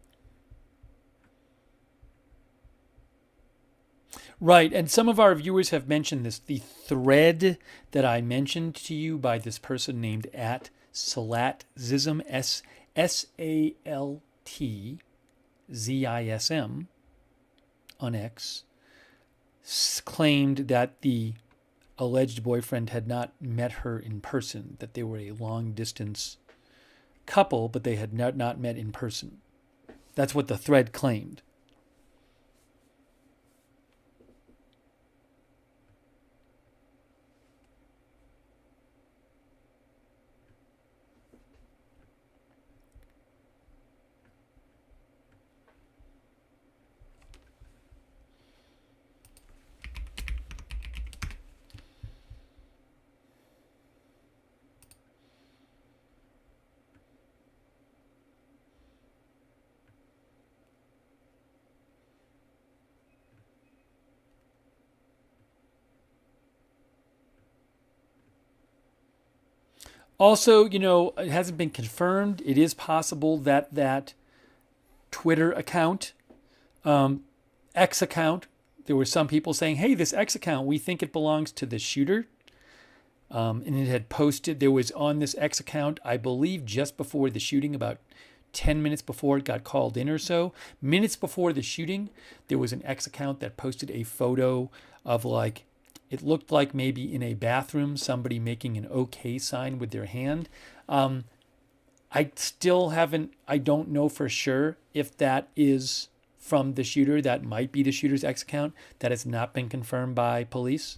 Right, and some of our viewers have mentioned this. The thread that I mentioned to you by this person named @Salatzism, SALTZISM on X, claimed that the alleged boyfriend had not met her in person, that they were a long-distance couple, but they had not met in person. That's what the thread claimed. Also, it hasn't been confirmed. It is possible that that Twitter account, X account, there were some people saying, hey, this X account, we think it belongs to the shooter. And it had posted, there was on this X account, I believe just before the shooting, about 10 minutes before it got called in or so, minutes before the shooting, there was an X account that posted a photo of it looked like maybe in a bathroom, somebody making an OK sign with their hand. I don't know for sure if that is from the shooter. That might be the shooter's X account. That has not been confirmed by police.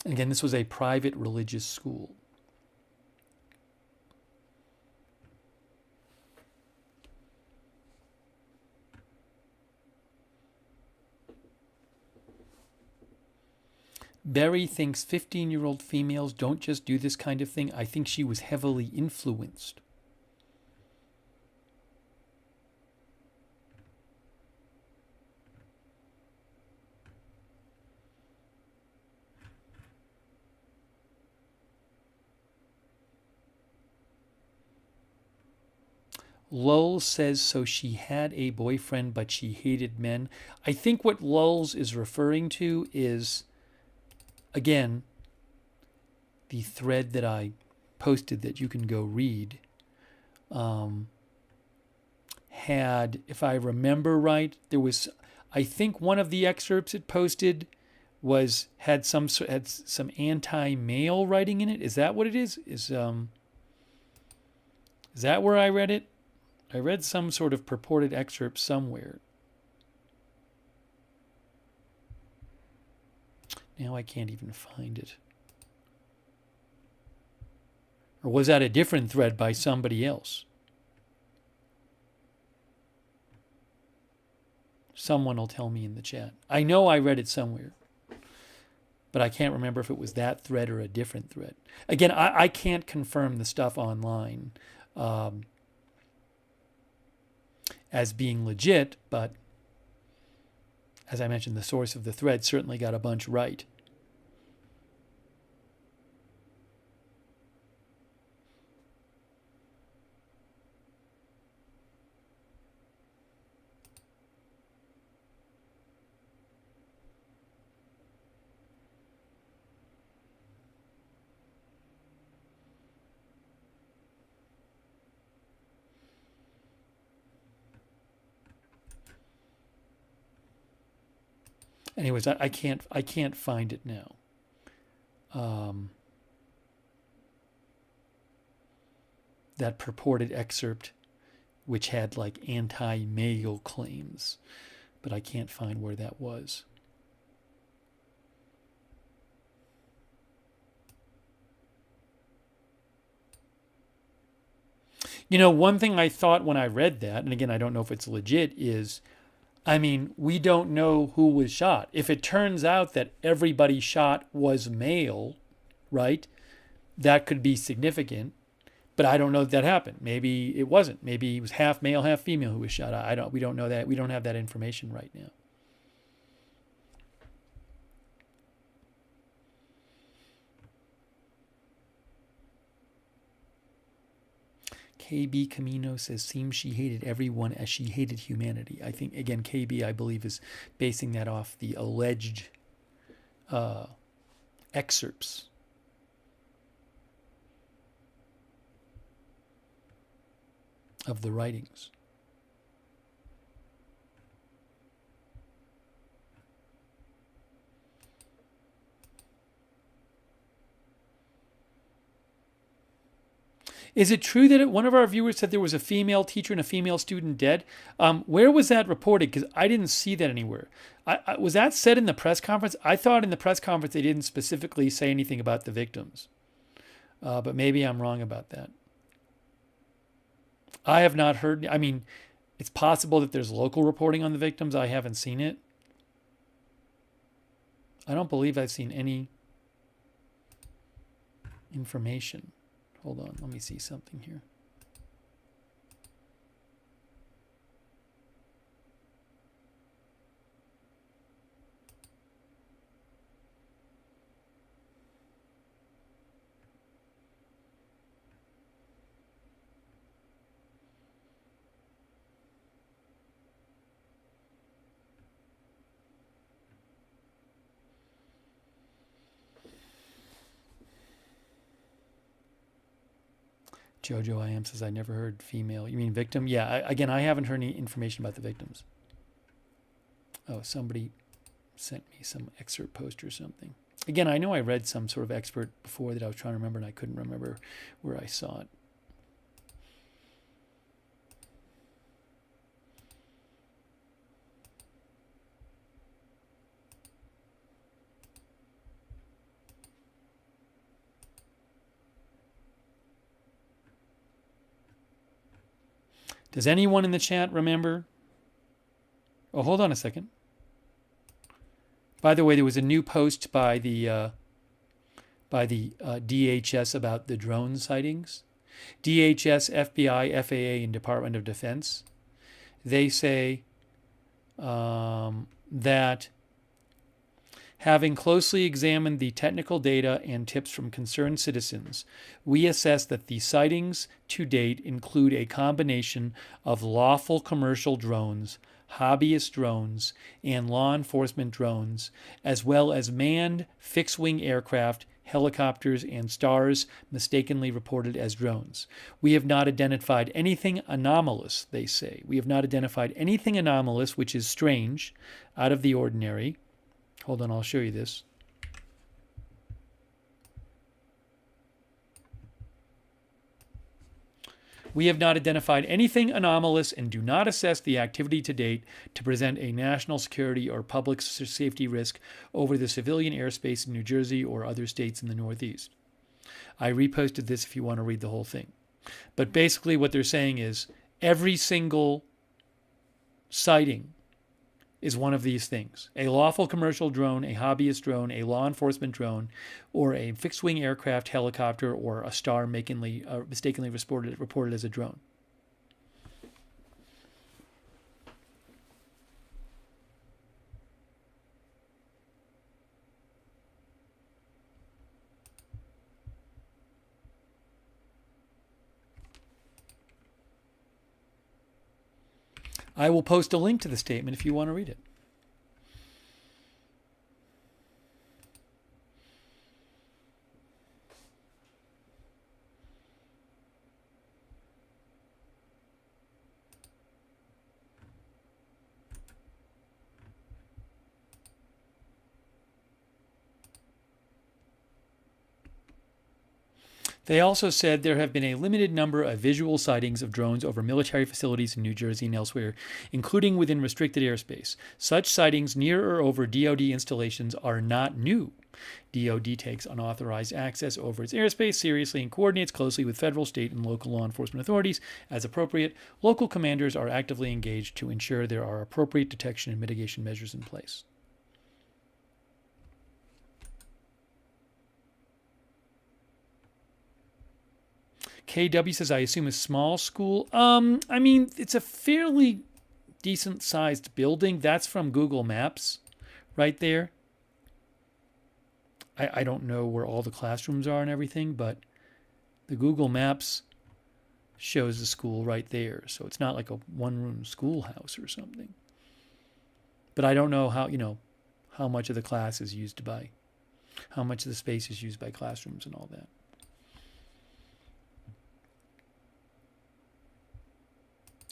And again, this was a private religious school. Berry thinks 15-year-old females don't just do this kind of thing. I think she was heavily influenced. Lulz says, so she had a boyfriend, but she hated men. I think what Lulz is referring to is, again, the thread that I posted that you can go read, had, if I remember right, there was, I think one of the excerpts it posted had some anti-male writing in it. Is that what it is? Is that where I read it? I read some sort of purported excerpt somewhere. Now I can't even find it. Or was that a different thread by somebody else? Someone will tell me in the chat. I know I read it somewhere, but I can't remember if it was that thread or a different thread. Again, I can't confirm the stuff online as being legit, but as I mentioned, the source of the thread certainly got a bunch right. Anyways, I can't find it now. That purported excerpt, which had anti-male claims, but I can't find where that was. One thing I thought when I read that, and again, I don't know if it's legit, is, we don't know who was shot. If it turns out that everybody shot was male, right, that could be significant. But I don't know that happened. Maybe it wasn't. Maybe it was half male, half female who was shot. We don't know that. We don't have that information right now. KB Camino says, seems she hated everyone as she hated humanity. I think, again, KB, I believe, is basing that off the alleged excerpts. Of the writings. Is it true that one of our viewers said there was a female teacher and a female student dead? Where was that reported? Because I didn't see that anywhere. Was that said in the press conference? I thought in the press conference they didn't specifically say anything about the victims. But maybe I'm wrong about that. I have not heard. It's possible that there's local reporting on the victims. I haven't seen it. I don't believe I've seen any information. Hold on, let me see something here. Jojo I am says, I never heard female. You mean victim? Yeah, again, I haven't heard any information about the victims. Oh, somebody sent me some excerpt post or something. Again, I know I read some sort of expert before that I was trying to remember, and I couldn't remember where I saw it. Does anyone in the chat remember? Oh, hold on a second. By the way, there was a new post by the DHS about the drone sightings. DHS, FBI, FAA, and Department of Defense. They say that having closely examined the technical data and tips from concerned citizens, we assess that the sightings to date include a combination of lawful commercial drones, hobbyist drones, and law enforcement drones, as well as manned fixed-wing aircraft, helicopters, and stars mistakenly reported as drones. We have not identified anything anomalous, they say. We have not identified anything anomalous, which is strange, out of the ordinary. Hold on, I'll show you this. We have not identified anything anomalous and do not assess the activity to date to present a national security or public safety risk over the civilian airspace in New Jersey or other states in the Northeast. I reposted this if you want to read the whole thing. But basically what they're saying is every single sighting is one of these things: a lawful commercial drone, a hobbyist drone, a law enforcement drone, or a fixed-wing aircraft, helicopter, or a star mistakenly reported as a drone. I will post a link to the statement if you want to read it. They also said there have been a limited number of visual sightings of drones over military facilities in New Jersey and elsewhere, including within restricted airspace. Such sightings near or over DoD installations are not new. DoD takes unauthorized access over its airspace seriously and coordinates closely with federal, state, and local law enforcement authorities as appropriate. Local commanders are actively engaged to ensure there are appropriate detection and mitigation measures in place. KW says, I assume a small school. I mean, it's a fairly decent sized building. That's from Google Maps right there. I don't know where all the classrooms are and everything, but the Google Maps shows the school right there. So it's not like a one-room schoolhouse or something. But I don't know how much of the class is used by, how much of the space is used by classrooms and all that.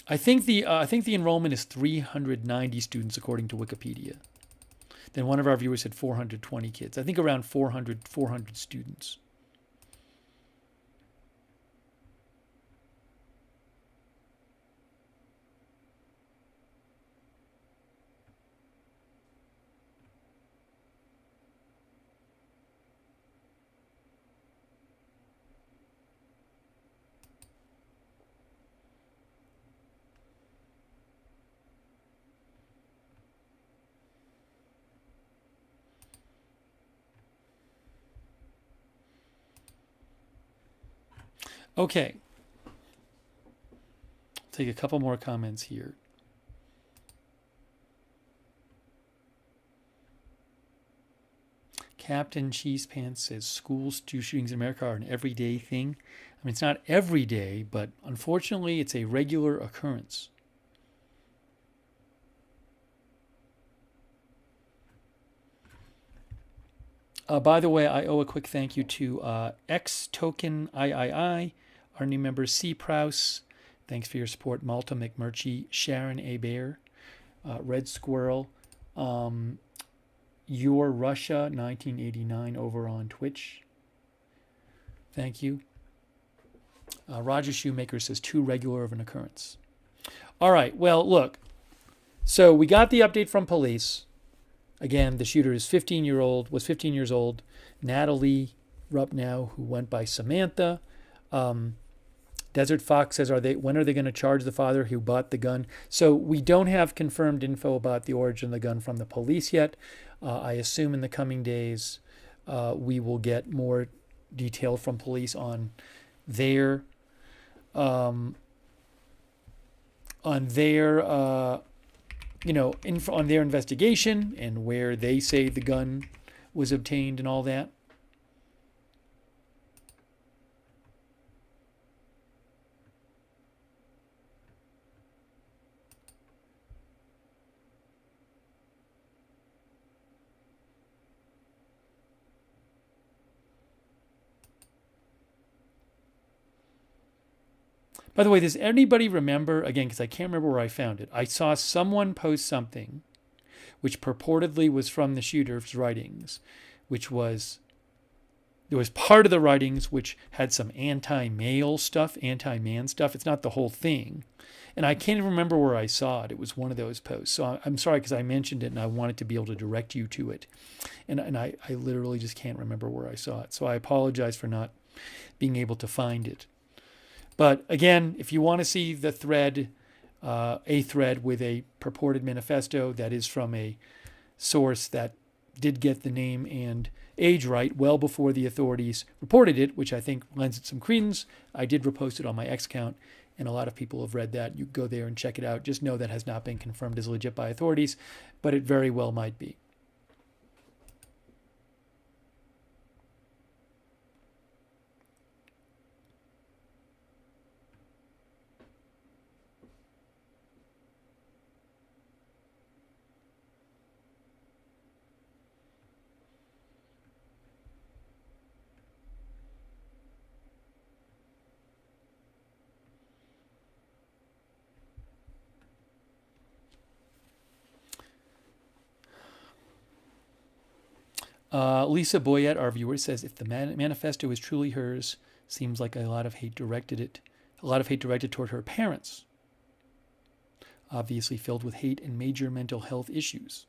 I think the enrollment is 390 students according to Wikipedia. Then one of our viewers said 420 kids. I think around 400 students. Okay. Take a couple more comments here. Captain Cheese Pants says school shootings in America are an everyday thing. I mean, it's not every day, but unfortunately, it's a regular occurrence. By the way, I owe a quick thank you to X Token III, our new member C Prouse. Thanks for your support, Malta McMurchie, Sharon A. Bear, Red Squirrel, Your Russia 1989 over on Twitch. Thank you. Roger Shoemaker says too regular of an occurrence. All right. Well, look. So we got the update from police. Again, the shooter is 15 years old. Natalie Rupnow, who went by Samantha. Desert Fox says, when are they going to charge the father who bought the gun? So we don't have confirmed info about the origin of the gun from the police yet. I assume in the coming days we will get more detail from police on their on their investigation and where they say the gun was obtained and all that. By the way, does anybody remember, again, because I can't remember where I found it, I saw someone post something which purportedly was from the shooter's writings, there was part of the writings which had some anti-male stuff, anti-man stuff. It's not the whole thing. And I can't even remember where I saw it. It was one of those posts. So I'm sorry because I mentioned it and I wanted to be able to direct you to it. And I literally just can't remember where I saw it. So I apologize for not being able to find it. But again, if you want to see the thread, a thread with a purported manifesto that is from a source that did get the name and age right well before the authorities reported it, which I think lends it some credence. I did repost it on my X account, and a lot of people have read that. You go there and check it out. Just know that has not been confirmed as legit by authorities, but it very well might be. Lisa Boyette, our viewer, says if the manifesto is truly hers, seems like a lot of hate directed toward her parents. Obviously filled with hate and major mental health issues.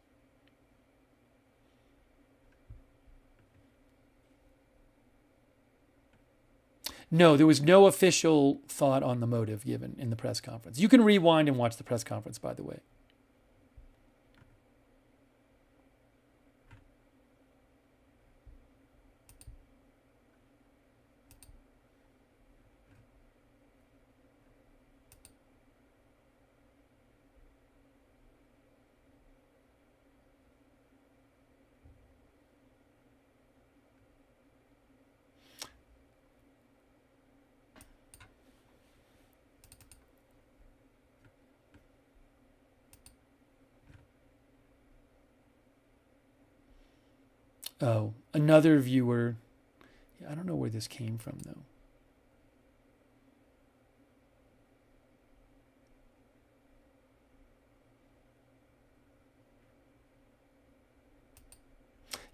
No, there was no official thought on the motive given in the press conference. You can rewind and watch the press conference, by the way. Oh, another viewer. I don't know where this came from, though.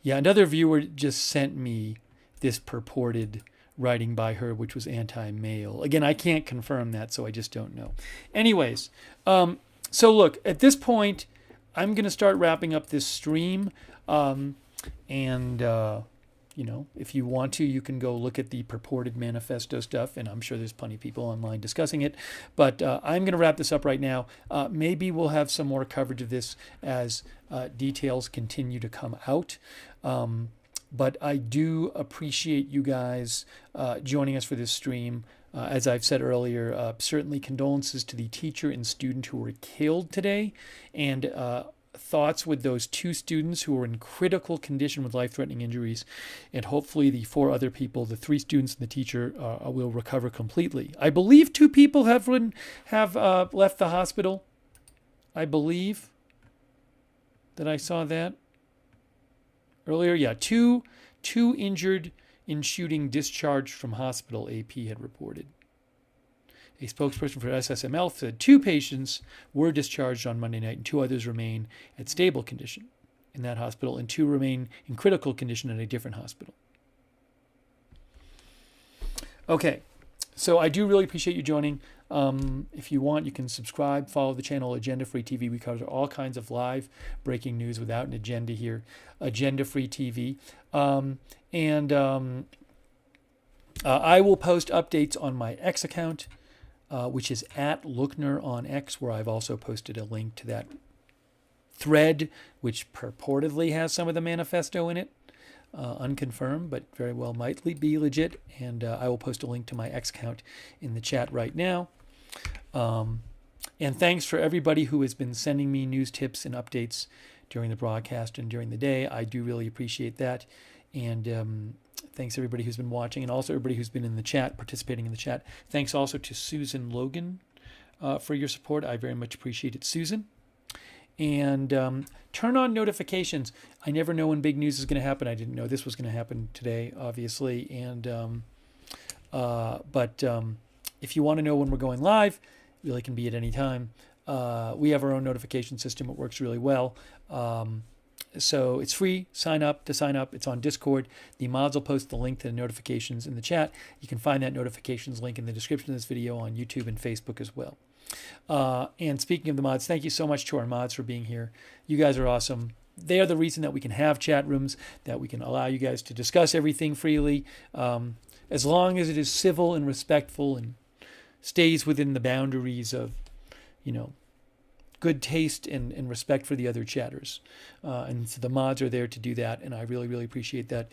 Yeah, another viewer just sent me this purported writing by her, which was anti-male. Again, I can't confirm that, so I just don't know. Anyways, so look, at this point, I'm going to start wrapping up this stream. If you want to, you can go look at the purported manifesto stuff, and I'm sure there's plenty of people online discussing it. But I'm going to wrap this up right now. Maybe we'll have some more coverage of this as details continue to come out. But I do appreciate you guys joining us for this stream. as I've said earlier, certainly condolences to the teacher and student who were killed today, and thoughts with those 2 students who were in critical condition with life-threatening injuries, and hopefully the 4 other people, the 3 students and the teacher, will recover completely. I believe 2 people have left the hospital. I believe that I saw that earlier. Yeah, two injured in shooting discharged from hospital, AP had reported. A spokesperson for SSML said 2 patients were discharged on Monday night and 2 others remain at stable condition in that hospital, and 2 remain in critical condition at a different hospital. Okay, so I do really appreciate you joining. If you want, you can subscribe, follow the channel Agenda Free TV. We cover all kinds of live breaking news without an agenda here. Agenda Free TV. I will post updates on my X account, which is at Lookner on X, where I've also posted a link to that thread, which purportedly has some of the manifesto in it. Unconfirmed, but very well might be legit. And I will post a link to my X account in the chat right now. And thanks for everybody who has been sending me news tips and updates during the broadcast and during the day. I do really appreciate that. And thanks everybody who's been watching, and also everybody who's been in the chat, participating in the chat. Thanks also to Susan Logan for your support. I very much appreciate it, Susan. And turn on notifications. I never know when big news is going to happen. I didn't know this was going to happen today, obviously. And but if you want to know when we're going live, it really can be at any time. We have our own notification system. It works really well. So it's free. Sign up. It's on Discord. The mods will post the link to the notifications in the chat. You can find that notifications link in the description of this video on YouTube and Facebook as well. And speaking of the mods, thank you so much to our mods for being here. You guys are awesome. They are the reason that we can have chat rooms, that we can allow you guys to discuss everything freely, as long as it is civil and respectful and stays within the boundaries of, good taste and respect for the other chatters. And so the mods are there to do that, and I really, really appreciate that.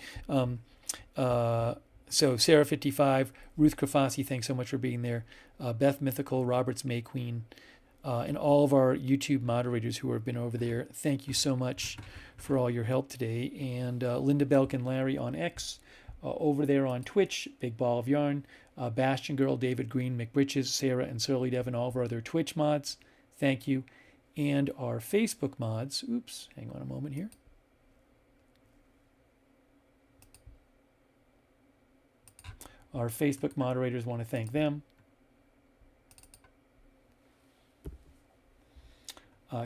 So Sarah55, Ruth Krafasi, thanks so much for being there. Beth Mythical, Roberts May Queen, and all of our YouTube moderators who have been over there. Thank you so much for all your help today. And Linda Belk and Larry on X, over there on Twitch, Big Ball of Yarn, Bastion Girl, David Green, McBritches, Sarah, and Surly Dev, and all of our other Twitch mods. Thank you. And our Facebook mods. Oops, hang on a moment here. Our Facebook moderators, want to thank them.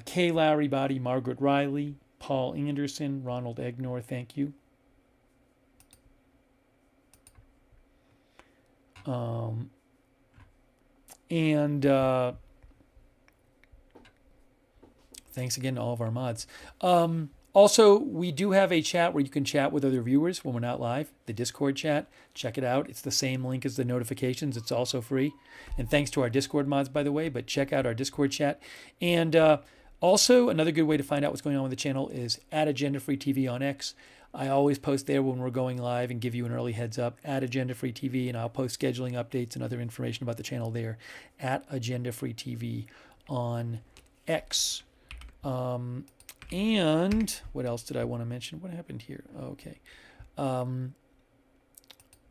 Kay Larry Body, Margaret Riley, Paul Anderson, Ronald Egnor, thank you. Thanks again to all of our mods. Also, we do have a chat where you can chat with other viewers when we're not live, the Discord chat. Check it out. It's the same link as the notifications. It's also free. And thanks to our Discord mods, by the way, but check out our Discord chat. And also, another good way to find out what's going on with the channel is at Agenda Free TV on X. I always post there when we're going live and give you an early heads up at Agenda Free TV, and I'll post scheduling updates and other information about the channel there at Agenda Free TV on X. And what else did I want to mention? What happened here? Okay.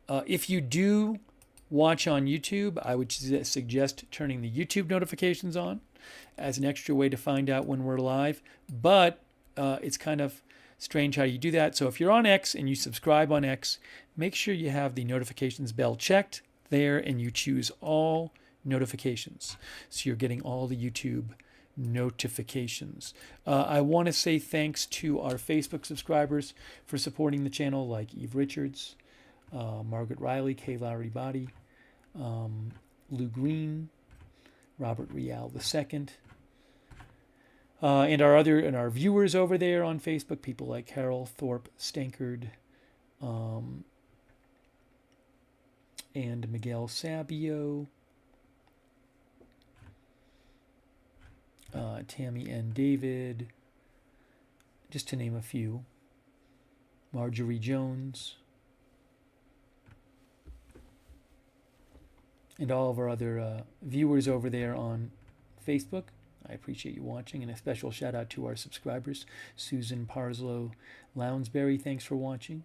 If you do watch on YouTube, I would suggest turning the YouTube notifications on as an extra way to find out when we're live. But it's kind of strange how you do that. So if you're on X and you subscribe on X, make sure you have the notifications bell checked there and you choose all notifications. So you're getting all the YouTube notifications. I want to say thanks to our Facebook subscribers for supporting the channel, like Eve Richards, Margaret Riley, Kay Lowry Body, Lou Green, Robert Rial II, and our viewers over there on Facebook, people like Carol Thorpe Stankard, and Miguel Sabio, Tammy N. David, just to name a few. Marjorie Jones. and all of our other viewers over there on Facebook. I appreciate you watching, and a special shout out to our subscribers. Susan Parslow Lounsbury, thanks for watching.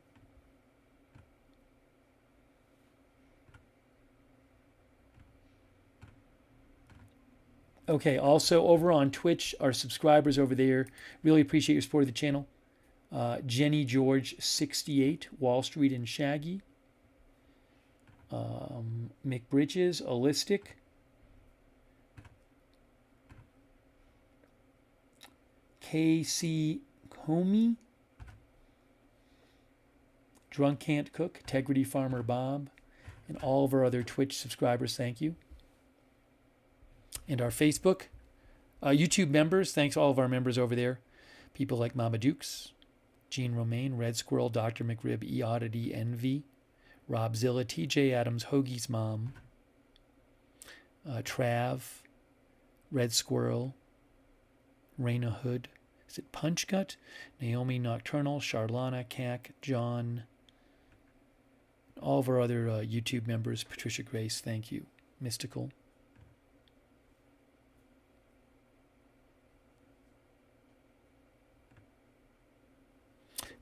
Okay, also over on Twitch, our subscribers over there, really appreciate your support of the channel. Jenny George 68, Wall Street and Shaggy. Mick Bridges, Holistic. KC Comey. Drunk Can't Cook, Integrity Farmer Bob, and all of our other Twitch subscribers, thank you. And our Facebook, YouTube members, thanks to all of our members over there. People like Mama Dukes, Jean Romaine, Red Squirrel, Dr. McRib, E Oddity, Envy, Rob Zilla, TJ Adams, Hoagie's Mom, Trav, Red Squirrel, Raina Hood, is it Punch Gut, Naomi Nocturnal, Charlana, Cack, John, all of our other YouTube members, Patricia Grace, thank you, Mystical.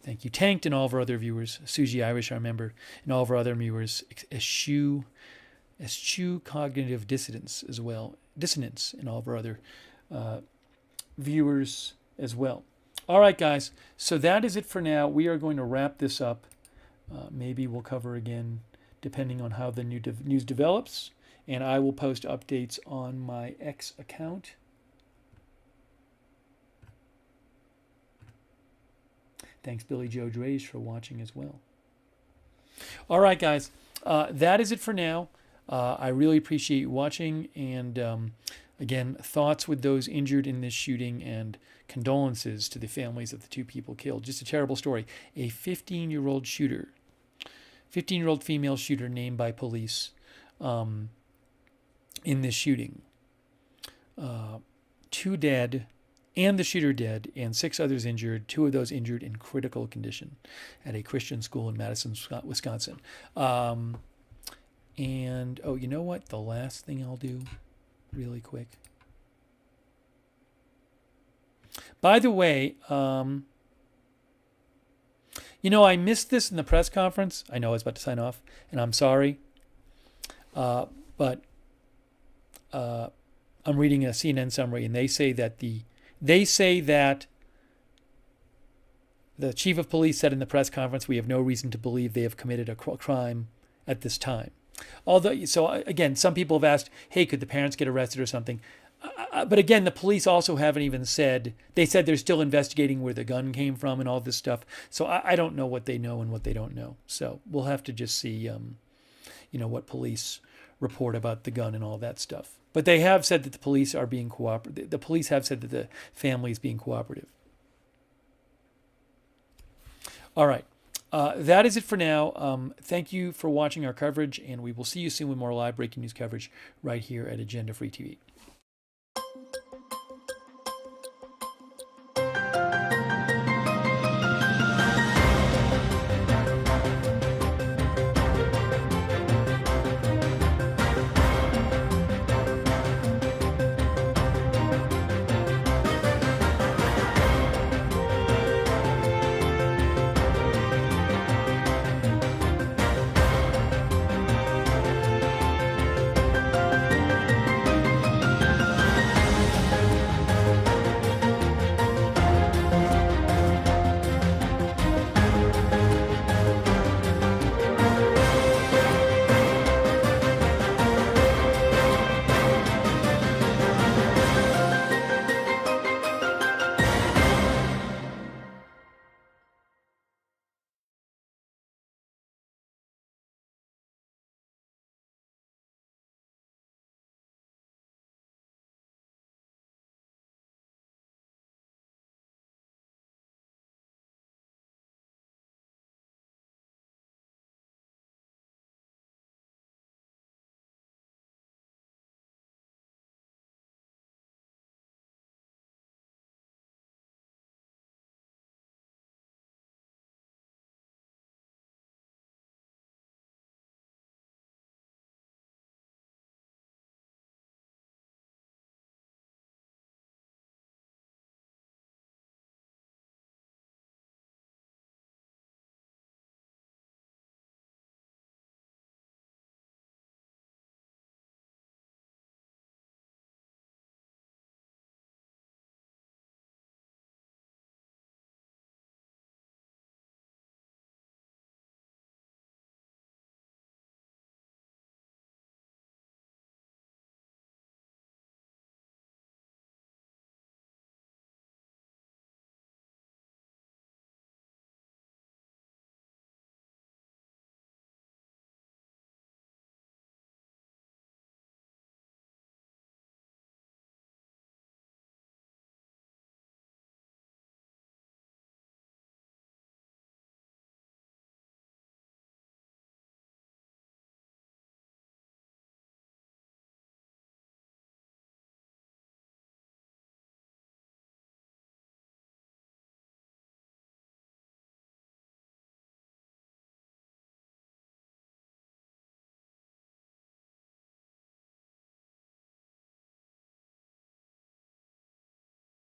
Thank you, Tanked, and all of our other viewers. Susie Irish, our member, and all of our other viewers. Eschew Cognitive Dissonance as well. Dissonance, and all of our other viewers as well. All right, guys. So that is it for now. We are going to wrap this up. Maybe we'll cover again, depending on how the news develops. And I will post updates on my X account. Thanks, Billy Joe Drays, for watching as well. All right, guys. That is it for now. I really appreciate you watching. And again, thoughts with those injured in this shooting and condolences to the families of the two people killed. Just a terrible story. A 15-year-old shooter, 15-year-old female shooter named by police in this shooting. 2 dead. And the shooter dead, and 6 others injured, 2 of those injured in critical condition at a Christian school in Madison, Wisconsin. And, oh, you know what? The last thing I'll do really quick. By the way, you know, I missed this in the press conference. I know I was about to sign off, and I'm sorry. But I'm reading a CNN summary, and they say that the chief of police said in the press conference, we have no reason to believe they have committed a crime at this time. Although, so again, some people have asked, hey, could the parents get arrested or something? But again, the police also haven't even said, they said they're still investigating where the gun came from and all this stuff. So I don't know what they know and what they don't know. So we'll have to just see, you know, what police report about the gun and all that stuff. But they have said that the police are being cooperative. The police have said that the family is being cooperative. All right. That is it for now. Thank you for watching our coverage, and we will see you soon with more live breaking news coverage right here at Agenda Free TV.